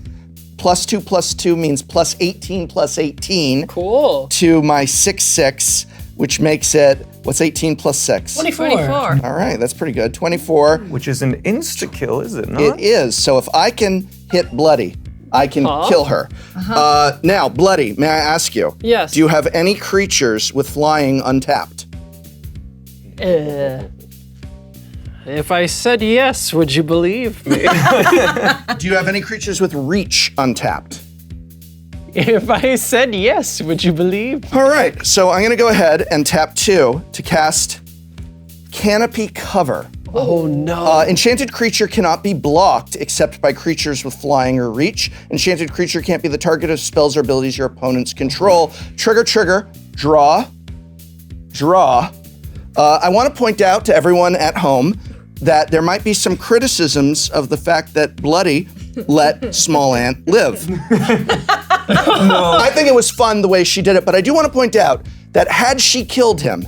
+2/+2 means +18/+18. Cool. To my 6/6, which makes it, what's 18 + 6? 24. All right, that's pretty good. 24. Which is an insta-kill, is it not? It is. So if I can hit Bloody, I can kill her. Now, Bloody, may I ask you? Yes. Do you have any creatures with flying untapped? If I said yes, would you believe me? Do you have any creatures with reach untapped? If I said yes, would you believe? All right, so I'm gonna go ahead and tap 2 to cast Canopy Cover. Oh no. Enchanted creature cannot be blocked except by creatures with flying or reach. Enchanted creature can't be the target of spells or abilities your opponents control. Trigger, trigger, draw, draw. I want to point out to everyone at home that there might be some criticisms of the fact that Bloody let SmallAnt live. I think it was fun the way she did it, but I do want to point out that had she killed him,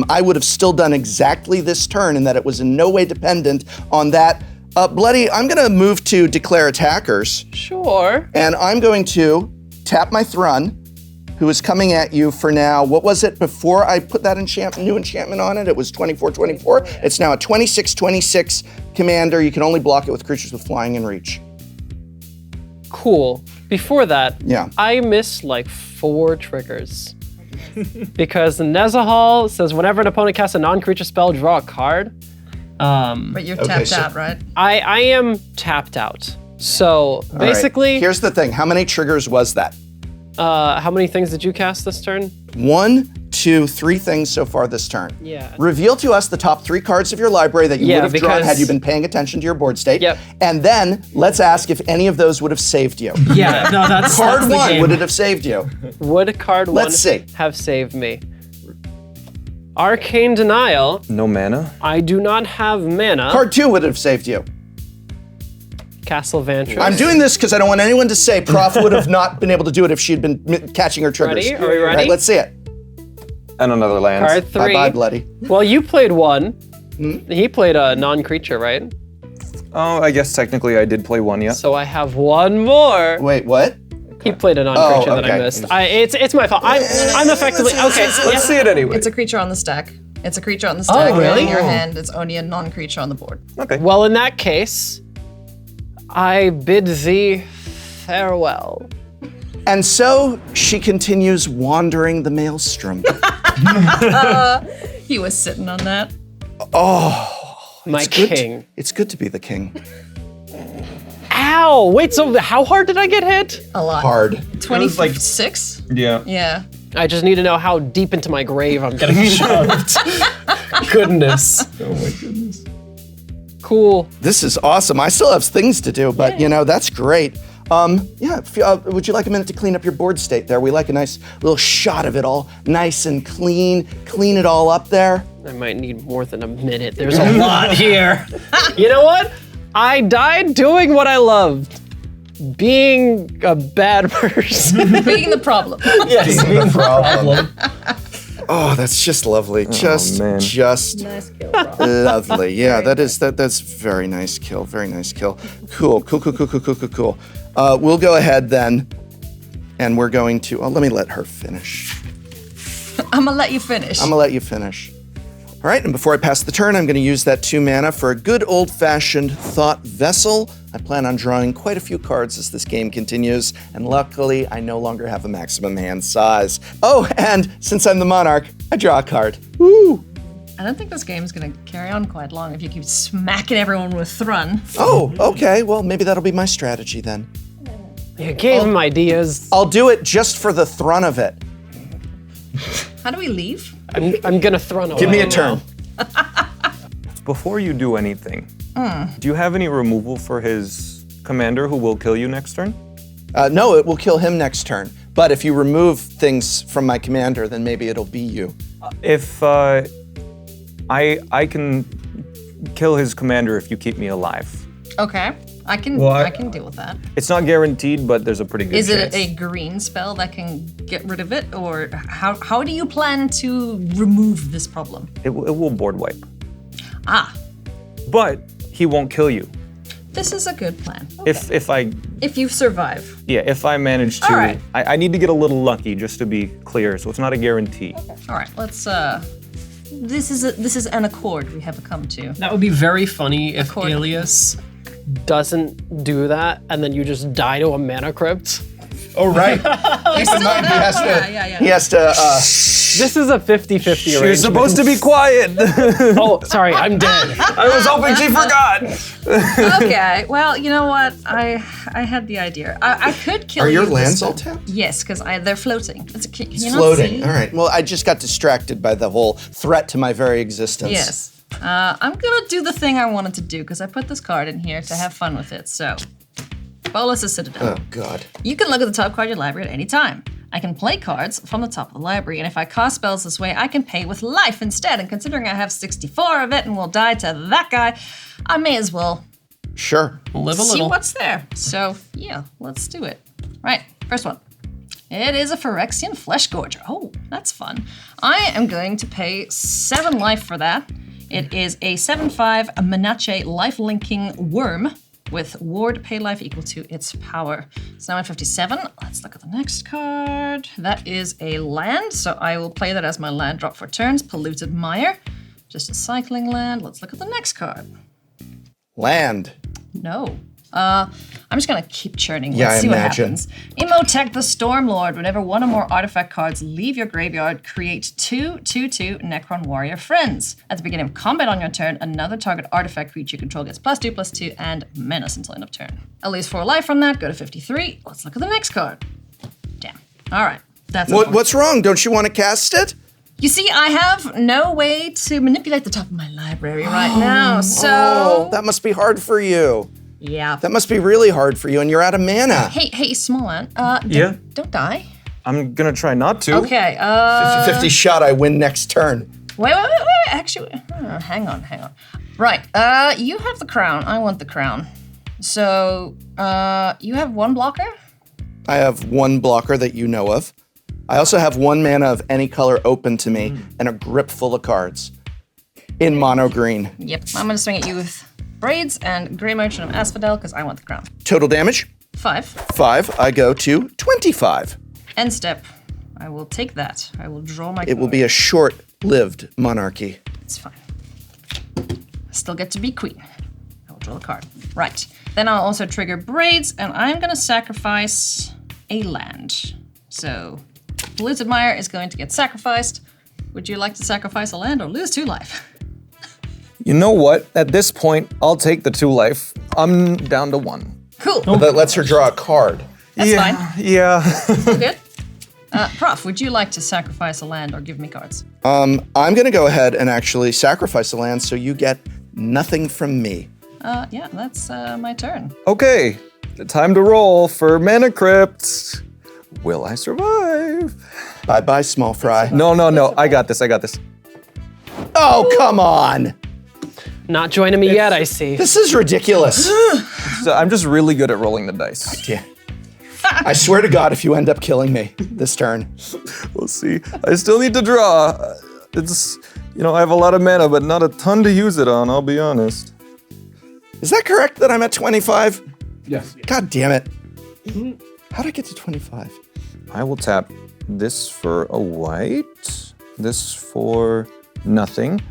I would have still done exactly this turn, and that it was in no way dependent on that. Bloody, I'm going to move to declare attackers, Sure. and I'm going to tap my Thrun, who is coming at you for now. What was it before I put that new enchantment on it? It was 24/24. It's now a 26/26 commander. You can only block it with creatures with flying and reach. Cool. Before that, Yeah. I missed like 4 triggers. Because Nezahal says whenever an opponent casts a non-creature spell, draw a card. But you're tapped so- out, right? I am tapped out. So All right, basically, here's the thing. How many triggers was that? how many things did you cast this turn? 1, 2, 3 things so far this turn. Yeah. Reveal to us the top 3 cards of your library that you Yeah, would have drawn because- had you been paying attention to your board state. Yep. And then let's ask if any of those would have saved you. Yeah, no, that's Card that's the 1, game. would it have saved you? Would card 1 Let's see. have saved me? Arcane Denial. No mana? I do not have mana. Card 2 would have saved you. Castle Vantress. I'm doing this because I don't want anyone to say Prof would have not been able to do it if she had been catching her triggers. Ready? Are we ready? All right, let's see it. And another land. Card 3. Bye-bye, Bloody. Well, you played 1. He played a non-creature, right? Oh, I guess technically I did play 1, yeah. So I have 1 more. Wait, what? He played a non-creature that I okay. missed. It's my fault. I'm effectively okay. Let's see it anyway. It's a creature on the stack. It's a creature on the stack. really? In your hand, it's only a non-creature on the board. Okay. Well, in that case, I bid thee farewell. And so she continues wandering the maelstrom. He was sitting on that. My king. It's good to be the king. Ow! Wait, so how hard did I get hit? A lot. Hard. 26? Yeah. Yeah. I just need to know how deep into my grave I'm getting shoved. Goodness. Oh my goodness. Cool. This is awesome. I still have things to do, but that's great. Would you like a minute to clean up your board state there? We like a nice little shot of it all nice and clean. Clean it all up there. I might need more than a minute. There's a lot here. You know what? I died doing what I loved. Being a bad person. Being the problem. Yes, being the problem. Oh, that's just lovely. Just Nice kill, bro. lovely. Yeah, that's very nice kill. Very nice kill. Cool. We'll go ahead then, and we're going to. Let me let her finish. I'm gonna let you finish. I'm gonna let you finish. All right, and before I pass the turn, I'm gonna use that 2 mana for a good old-fashioned Thought Vessel. I plan on drawing quite a few cards as this game continues, and luckily, I no longer have a maximum hand size. Oh, and since I'm the monarch, I draw a card. Woo! I don't think this game is gonna carry on quite long if you keep smacking everyone with Thrun. Oh, okay, well, maybe that'll be my strategy then. You gave him ideas. I'll do it just for the thrun of it. How do we leave? I'm gonna throw away. Give me a turn. Before you do anything, do you have any removal for his commander who will kill you next turn? No, it will kill him next turn. But if you remove things from my commander, then maybe it'll be you. If I can kill his commander if you keep me alive. Okay. I can deal with that. It's not guaranteed, but there's a pretty good Is chance. it a green spell that can get rid of it, or how do you plan to remove this problem? It will board wipe. Ah, But he won't kill you. this is a good plan. If you survive. if I manage to, All right. I need to get a little lucky just to be clear, so it's not a guarantee. All right, let's. This is an accord we have come to. That would be very funny if Accord. Alias. Doesn't do that, and then you just die to a mana crypt. Oh, right. Keep in mind, he has to. Yeah. He has to. This is a 50-50 arrangement. You're supposed to be quiet. Oh, sorry, I'm dead. I was hoping she forgot. Okay. Well, you know what? I had the idea. I could kill Are you. your with lands this all spell. tapped? Yes, because they're floating. Can you not Floating. see? All right. Well, I just got distracted by the whole threat to my very existence. Yes. I'm gonna do the thing I wanted to do because I put this card in here to have fun with it. So, Wallace's Citadel. Oh, God. You can look at the top card of your library at any time. I can play cards from the top of the library, and if I cast spells this way, I can pay with life instead. And considering I have 64 of it and will die to that guy, I may as well Sure. Live a see little. what's there. So, yeah, let's do it. Right, first one. It is a Phyrexian Flesh Gorger. Oh, that's fun. I am going to pay 7 life for that. It is a 7/5 Menace life-linking worm with ward pay life equal to its power. It's now at 57. Let's look at the next card. That is a land, so I will play that as my land drop for turns. Polluted Mire. Just a cycling land. Let's look at the next card. Land. No. I'm just gonna keep churning. Yeah, Let's I see imagine. what happens. Imhotep the Stormlord. Whenever one or more artifact cards leave your graveyard, create 2/2/2 Necron Warrior friends. At the beginning of combat on your turn, another target artifact creature you control gets +2/+2 and menace until end of turn. At least 4 life from that. Go to 53. Let's look at the next card. Damn. All right. That's What's wrong? Don't you want to cast it? You see, I have no way to manipulate the top of my library right now, so Oh, that must be hard for you. yeah. That must be really hard for you, and you're out of mana. Hey, SmallAnt. Yeah? Don't die. I'm gonna try not to. Okay. 50 shot, I win next turn. Wait. Actually, hang on. Right. You have the crown. I want the crown. So, you have 1 blocker? I have 1 blocker that you know of. I also have 1 mana of any color open to me and a grip full of cards in mono green. Yep. I'm gonna swing at you with Braids and Grey Merchant of Asphodel because I want the crown. Total damage, 5. 5. I go to 25. End step. I will take that. I will draw my It will be a short-lived monarchy. It's fine. I still get to be queen. I will draw the card. Right. Then I'll also trigger Braids, and I'm gonna sacrifice a land. So, Polluted Mire is going to get sacrificed. Would you like to sacrifice a land or lose 2 life? You know what? At this point, I'll take the 2 life. I'm down to 1. Cool. That lets her draw a card. That's fine. Yeah. All good. Prof, would you like to sacrifice a land or give me cards? I'm gonna go ahead and actually sacrifice a land so you get nothing from me. Yeah, that's my turn. Okay, time to roll for Mana Crypt. Will I survive? Bye-bye, small fry. No. I got this. Oh, come on. Not joining me yet, I see. This is ridiculous. So I'm just really good at rolling the dice. Yeah. I swear to God, if you end up killing me this turn. We'll see. I still need to draw. It's, I have a lot of mana, but not a ton to use it on, I'll be honest. Is that correct that I'm at 25? Yes. God damn it. How'd I get to 25? I will tap this for a white, this for nothing,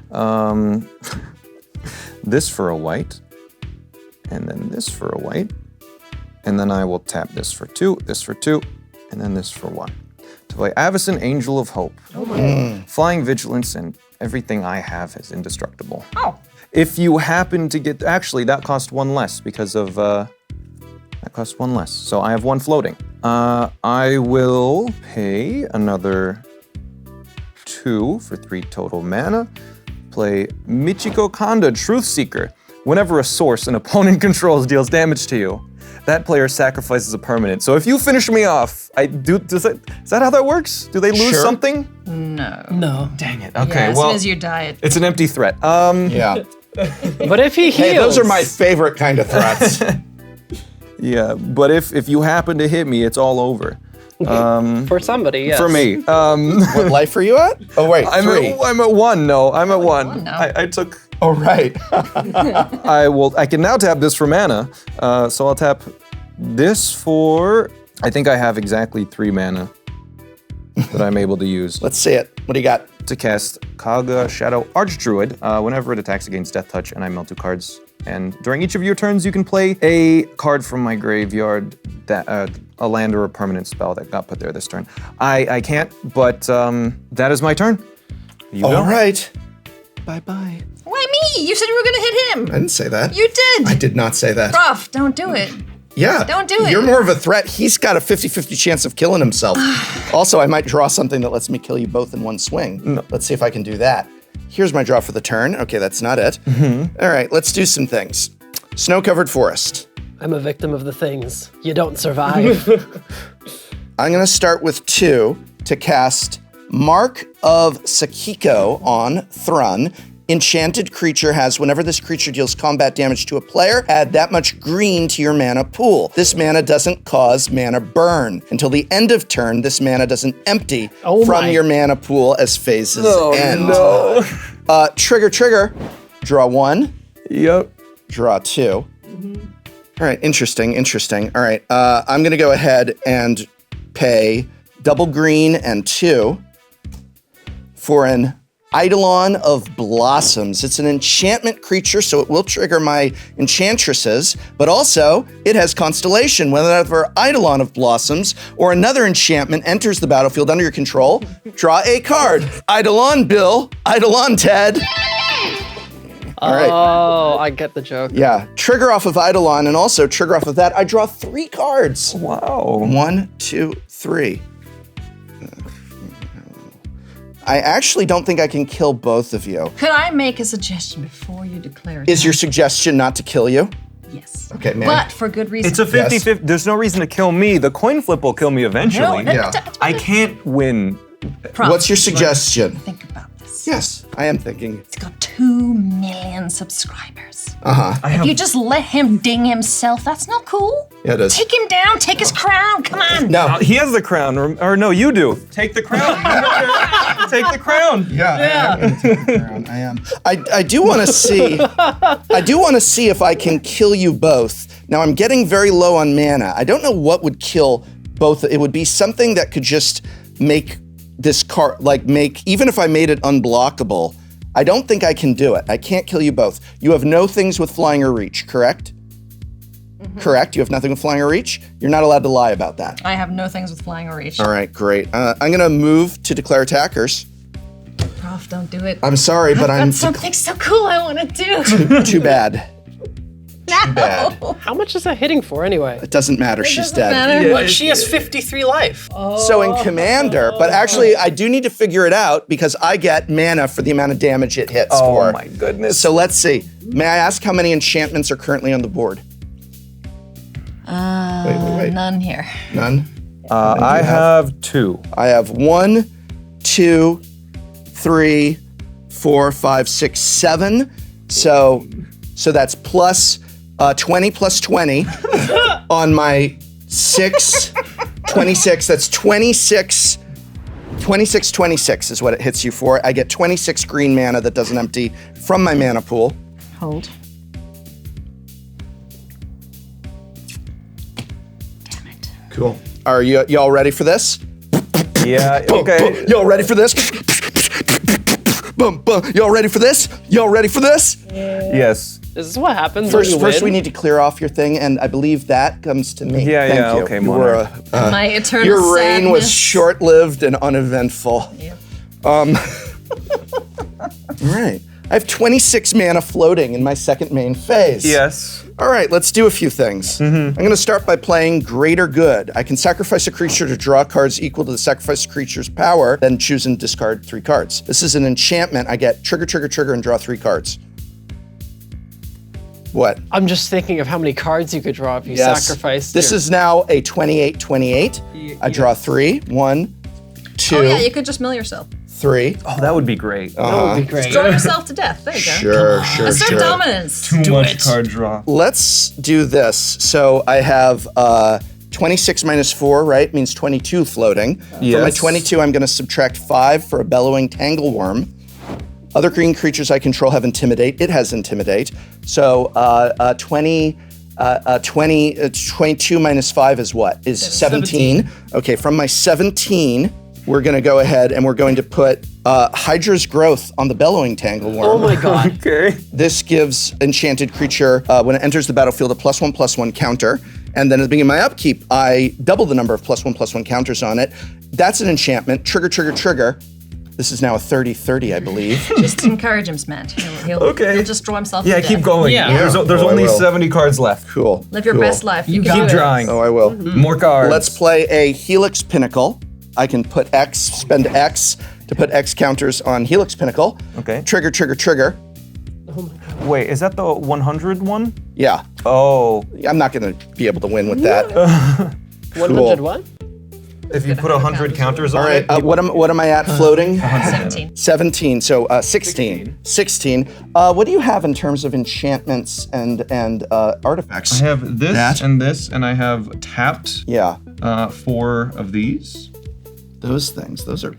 this for a white, and then this for a white, and then I will tap this for 2, this for 2, and then this for 1. To play Avacyn, Angel of Hope. Flying Vigilance, and everything I have is indestructible. Oh. If you happen to get, actually that cost 1 less because of, that cost 1 less. So I have 1 floating. I will pay another 2 for 3 total mana. Play Michiko Kanda, Truth Seeker. Whenever a source an opponent controls deals damage to you, that player sacrifices a permanent. So if you finish me off, is that how that works? Do they lose Sure. something? No. No. Dang it. Yeah, Okay, as well, soon as you die, it's an empty threat. Yeah. But if he heals... Hey, those are my favorite kind of threats. Yeah, but if you happen to hit me, it's all over. For somebody, yes. For me. What life are you at? Oh, wait, 3. I'm at 1. No, I'm at 1. now. I took. Oh, right. I can now tap this for mana. So I'll tap this for. I think I have exactly 3 mana that I'm able to use Let's see it. What do you got? to cast Kaga Shadow Archdruid. Whenever it attacks against Death Touch, and I mill 2 cards. And during each of your turns, you can play a card from my graveyard, that a land or a permanent spell that got put there this turn. I can't, but that is my turn. You go. All right. Bye-bye. Why me? You said you were gonna hit him. I didn't say that. You did. I did not say that. Prof, don't do it. Yeah. Don't do it. You're more of a threat. He's got a 50-50 chance of killing himself. Also, I might draw something that lets me kill you both in one swing. No. Let's see if I can do that. Here's my draw for the turn. Okay, that's not it. All right, let's do some things. Snow-covered forest. I'm a victim of the things. You don't survive. I'm gonna start with 2 to cast Mark of Sakiko on Thrun. Enchanted creature has, whenever this creature deals combat damage to a player, add that much green to your mana pool. This mana doesn't cause mana burn. Until the end of turn, this mana doesn't empty from your mana pool as phases end. Trigger. Draw 1. Yep. Draw 2. All right, interesting. All right, I'm gonna go ahead and pay double green and 2 for an Eidolon of Blossoms. It's an enchantment creature, so it will trigger my enchantresses, but also it has Constellation. Whenever Eidolon of Blossoms or another enchantment enters the battlefield under your control, draw a card. Eidolon Bill, Eidolon Ted. All right. Oh, I get the joke. Yeah, trigger off of Eidolon, and also trigger off of that, I draw 3 cards. Wow. 1, 2, 3. I actually don't think I can kill both of you. Could I make a suggestion before you declare it? Is your suggestion not to kill you? Yes. Okay, man. But for good reason. It's a 50-50. There's no reason to kill me. The coin flip will kill me eventually. Yeah. I can't win. Prof, What's your suggestion? think about this. Yes, I am thinking. It's got 2 million subscribers. Uh-huh. If you just let him ding himself, that's not cool. Yeah, it is. Take him down, take his crown, come on. No. He has the crown, or no, you do. Take the crown. Take the crown. Yeah. I am gonna take the crown. I am. I do want to see. I do want to see if I can kill you both. Now I'm getting very low on mana. I don't know what would kill both. It would be something that could just make this card, even if I made it unblockable. I don't think I can do it. I can't kill you both. You have no things with flying or reach, correct? correct? You have nothing with flying or reach? You're not allowed to lie about that. I have no things with flying or reach. All right, great. I'm gonna move to declare attackers. Prof, don't do it. I'm sorry, but I'm That's something so cool I want to do. too bad. Too bad. How much is that hitting for anyway? It doesn't matter, she's dead. Matter. Well, she has 53 life. So in Commander, but actually I do need to figure it out because I get mana for the amount of damage it hits for. Oh my goodness. So let's see. May I ask how many enchantments are currently on the board? Wait. None here. None? I have 2. I have 1, 2, 3, 4, 5, 6, 7. So that's plus 20 plus 20 on my 6, 26. That's 26. 26 is what it hits you for. I get 26 green mana that doesn't empty from my mana pool. Hold. Cool. Are y'all ready for this? Yeah, okay. Y'all ready for this? Y'all ready for this? Y'all ready for this? Yes. Is this what happens when you First win? we need to clear off your thing, and I believe that comes to me. Yeah, Thank yeah, you. okay, You were, monarch. My eternal your reign was sadness. short-lived and uneventful. Yep. All right. I have 26 mana floating in my second main phase. Yes. All right, let's do a few things. I'm going to start by playing Greater Good. I can sacrifice a creature to draw cards equal to the sacrificed creature's power, then choose and discard 3 cards. This is an enchantment. I get trigger, and draw 3 cards. What? I'm just thinking of how many cards you could draw if you sacrificed. This is now a 28/28. I draw 3. 1, 2, Oh yeah, you could just mill yourself. 3. Oh, that would be great. That would be great. Draw yourself to death. There you go. Sure. Assert dominance. Too much it. card draw. Let's do this. So I have 26 minus 4, right? Means 22 floating. From my Yes. 22, I'm going to subtract 5 for a bellowing tangleworm. Other green creatures I control have Intimidate. It has Intimidate. So 22 minus 5 is what? Is 17. Okay, from my 17, we're going to go ahead and we're going to put Hydra's Growth on the bellowing tangleworm. Oh my god. Okay. This gives enchanted creature, when it enters the battlefield, a +1/+1 counter. And then at the beginning of my upkeep, I double the number of +1/+1 counters on it. That's an enchantment. Trigger. This is now a 30/30, I believe. Just encourage him, Smash. He'll just draw himself to Yeah, death. keep going. Yeah. There's Oh, I only will. 70 cards left. Cool. Live your cool. best life. You got can it. do it. Drawing. Oh, I will. More cards. Let's play a Helix Pinnacle. I can put X, spend X to put X counters on Helix Pinnacle. Okay. Trigger. Wait, is that the 100 one? Yeah. Oh, I'm not going to be able to win with that. 100 what? if you put 100 counters on All right. it. What am I at floating? 17. 17. So 16. 16. What do you have in terms of enchantments and artifacts? I have this That? and this, and I have tapped Yeah. 4 of these. Those things. Those are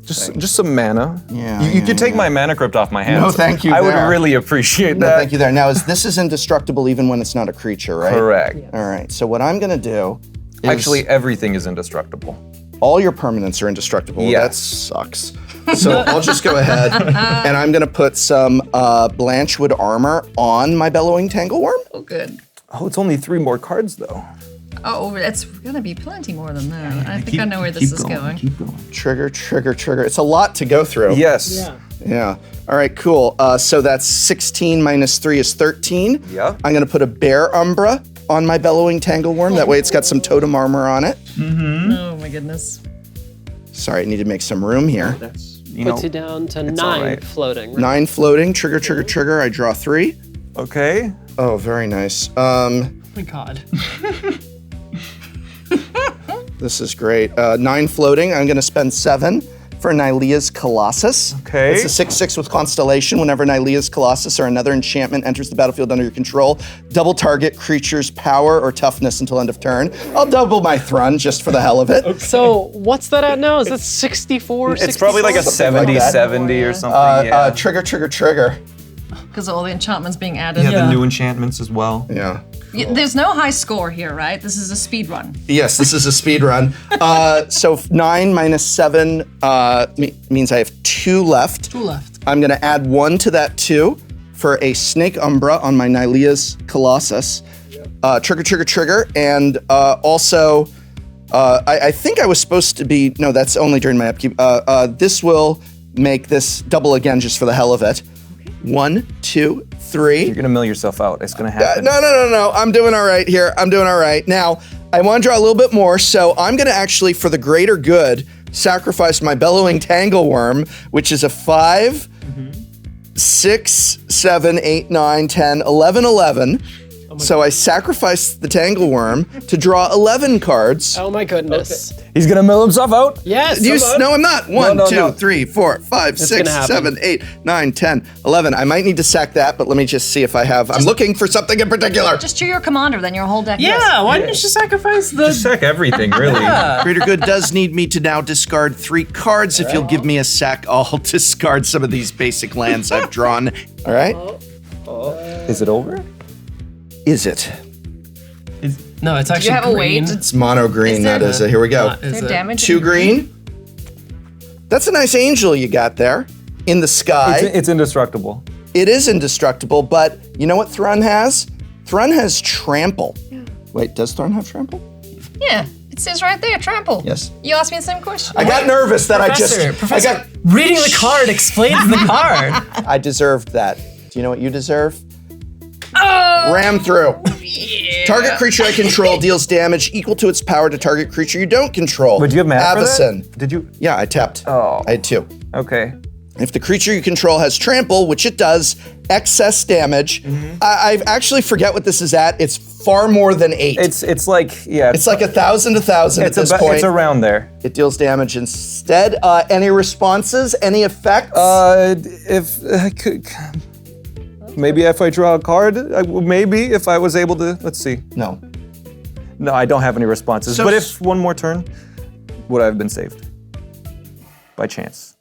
Just some mana. Yeah, You yeah, could take my mana crypt off my hands. No, thank you I would there. really appreciate No, that. thank you there. Now, this is indestructible even when it's not a creature, right? Correct. All right. So what I'm gonna do is Actually, everything is indestructible. all your permanents are indestructible. Yeah. That sucks. So I'll just go ahead and I'm gonna put some Blanchwood armor on my bellowing tangleworm. Oh, good. Oh, it's only 3 more cards though. Oh, it's gonna be plenty more than that. I think I know where this is going. Keep going. Trigger. It's a lot to go through. Yes. Yeah. All right, cool. So that's 16 minus 3 is 13. Yeah. I'm gonna put a bear umbra on my bellowing tangleworm. That way it's got some totem armor on it. Oh my goodness. Sorry, I need to make some room here. You know, Puts you down to 9 alright. floating. Right? 9 floating, trigger. I draw 3. okay. Oh, very nice. Oh my god. This is great. 9 floating, I'm gonna spend 7 for Nylea's Colossus. Okay. It's a 6/6 with Constellation. Whenever Nylea's Colossus or another enchantment enters the battlefield under your control, double target creature's power or toughness until end of turn. I'll double my Thrun just for the hell of it. So what's that at now? Is it 64? It's probably like a something like 70, that. 70 or something. Yeah. Trigger. Because all the enchantments being added. You have the new enchantments as well. Yeah. There's no high score here, right? This is a speed run. Yes, this is a speed run. So 9 minus 7 means I have 2 left. 2 left. I'm gonna add 1 to that 2 for a Snake Umbra on my Nylea's Colossus. trigger, and also I think I was supposed to be. No, that's only during my upkeep. This will make this double again just for the hell of it. 1, 2, 3. You're gonna mill yourself out. It's gonna happen. No. I'm doing all right here. I'm doing all right. Now, I want to draw a little bit more, so I'm gonna actually, for the greater good, sacrifice my bellowing tangleworm, which is a 5, 6, 7, 8, 9, 10, 11. So I sacrifice the tangleworm to draw 11 cards. Oh my goodness. He's gonna mill himself out? Yes. No, I'm not. 1, No, 2, no. 3, 4, 5, It's 6, gonna happen. 7, 8, 9, 10, 11. I might need to sack that, but let me just see if I have. I'm looking for something in particular. Just choose your commander, then your whole deck. Yeah, why didn't you sacrifice the... Just sack everything, really. Greater good does need me to now discard 3 cards. If you'll give me a sack, I'll discard some of these basic lands I've drawn. All right? Is it over? Is it? No, it's Do actually you have a green. weight? It's mono green. Is That there- is it. Here we go. Is Is there it- damage? 2 green. That's a nice angel you got there in the sky. It's indestructible. It is indestructible, but you know what Thrun has? Thrun has trample. Wait, does Thrun have trample? Yeah, it says right there, trample. Yes. You asked me the same question. I got nervous that Professor, reading the card explains the card. I deserved that. Do you know what you deserve? Ram through. Target creature I control deals damage equal to its power to target creature you don't control. But do you have mana for Avacyn. that? Did you? Yeah, I tapped. Oh. I had 2. Okay. If the creature you control has trample, which it does, excess damage. I actually forget what this is at. It's far more than 8. It's like, yeah. It's like 1,000 at this point. It's around there. It deals damage instead. Any responses? Any effects? If I could, maybe if I draw a card, maybe if I was able to, let's see. No. No, I don't have any responses. So but if one more turn, would I have been saved? By chance.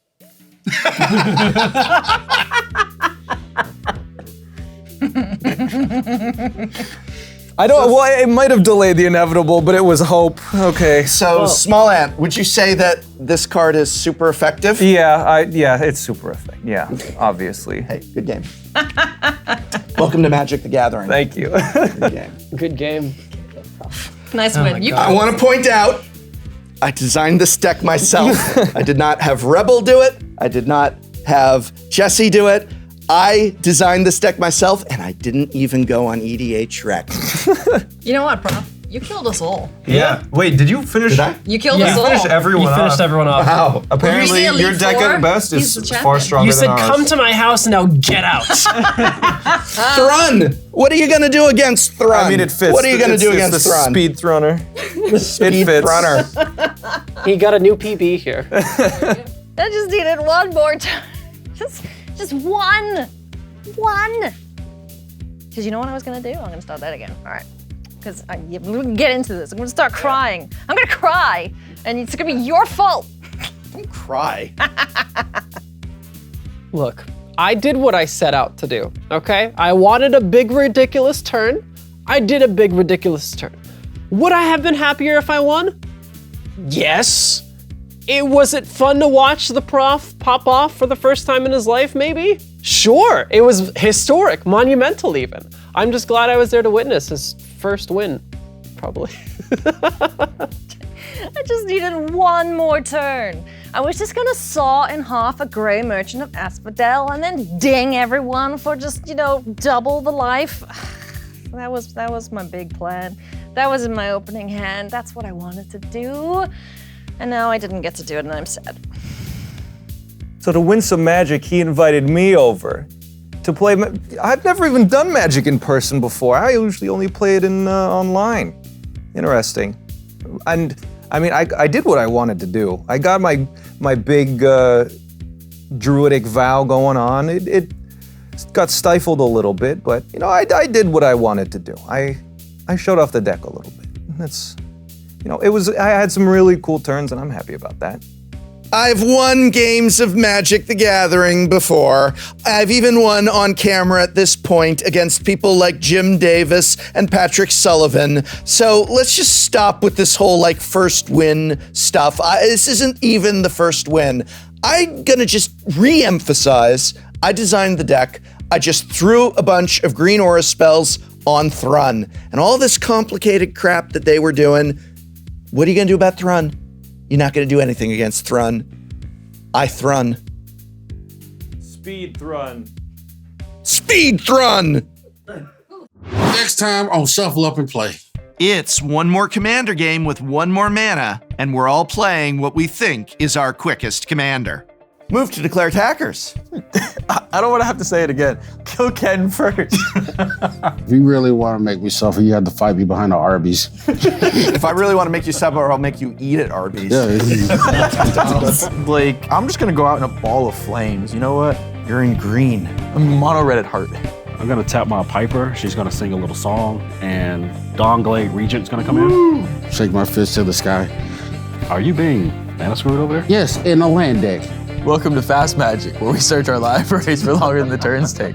I don't, well, it might have delayed the inevitable, but it was hope. Okay. So, SmallAnt, would you say that this card is super effective? Yeah, it's super effective. Yeah, obviously. Hey, good game. Welcome to Magic the Gathering. Thank you. Good game. Good game. Nice win. You I want to point out, I designed this deck myself. I did not have Rebel do it. I did not have Jesse do it. I designed this deck myself, and I didn't even go on EDH Rec. You know what, Prof? You killed us all. Yeah. Wait, did you finish? Did I? You killed Yeah. us all. Finish everyone You finished off. everyone off. Wow. Apparently, You're the your Elite deck Four. at best He's the is champion. far stronger You said, than ours. come to my house, now get out. Thrun! What are you going to do against Thrun? I mean, it fits. What are you going to do It's against the Thrun? Speed Thrunner. Speed fits. Thrunner. He got a new PB here. I just needed one more time. Just one. One. Because you know what I was gonna do? I'm gonna start that again. All right. Because we can get into this. I'm gonna start crying. I'm gonna cry, and it's gonna be your fault. Don't cry. Look, I did what I set out to do, okay? I wanted a big, ridiculous turn. I did a big, ridiculous turn. Would I have been happier if I won? Yes. Was it fun to watch the prof pop off for the first time in his life, maybe? Sure, it was historic, monumental even. I'm just glad I was there to witness his first win, probably. I just needed one more turn. I was just gonna saw in half a Grey Merchant of Asphodel and then ding everyone for just, double the life. That was my big plan. That was in my opening hand. That's what I wanted to do. And now I didn't get to do it, and I'm sad. So to win some Magic, he invited me over to play. I've never even done Magic in person before. I usually only play it in online. Interesting. And I mean, I did what I wanted to do. I got my big druidic vow going on. It got stifled a little bit, but I did what I wanted to do. I showed off the deck a little bit. That's. I had some really cool turns, and I'm happy about that. I've won games of Magic the Gathering before. I've even won on camera at this point against people like Jim Davis and Patrick Sullivan. So let's just stop with this whole first win stuff. This isn't even the first win. I'm gonna just re-emphasize, I designed the deck. I just threw a bunch of green aura spells on Thrun. And all this complicated crap that they were doing, what are you gonna do about Thrun? You're not gonna do anything against Thrun. I Thrun. Speed Thrun. Speed Thrun! Next time on Shuffle Up and Play. It's one more commander game with one more mana, and we're all playing what we think is our quickest commander. Move to declare attackers. I don't want to have to say it again. Kill Ken first. If you really want to make me suffer, you have to fight me behind the Arby's. If I really want to make you suffer, I'll make you eat at Arby's. Blake, I'm just going to go out in a ball of flames. You know what? You're in green. I'm mono red at heart. I'm gonna tap my Piper. She's gonna sing a little song, and Dawnglade Regent's gonna come in. Shake my fist to the sky. Are you being mana screwed over there? Yes, in a land deck. Welcome to Fast Magic, where we search our libraries for longer than the turns take.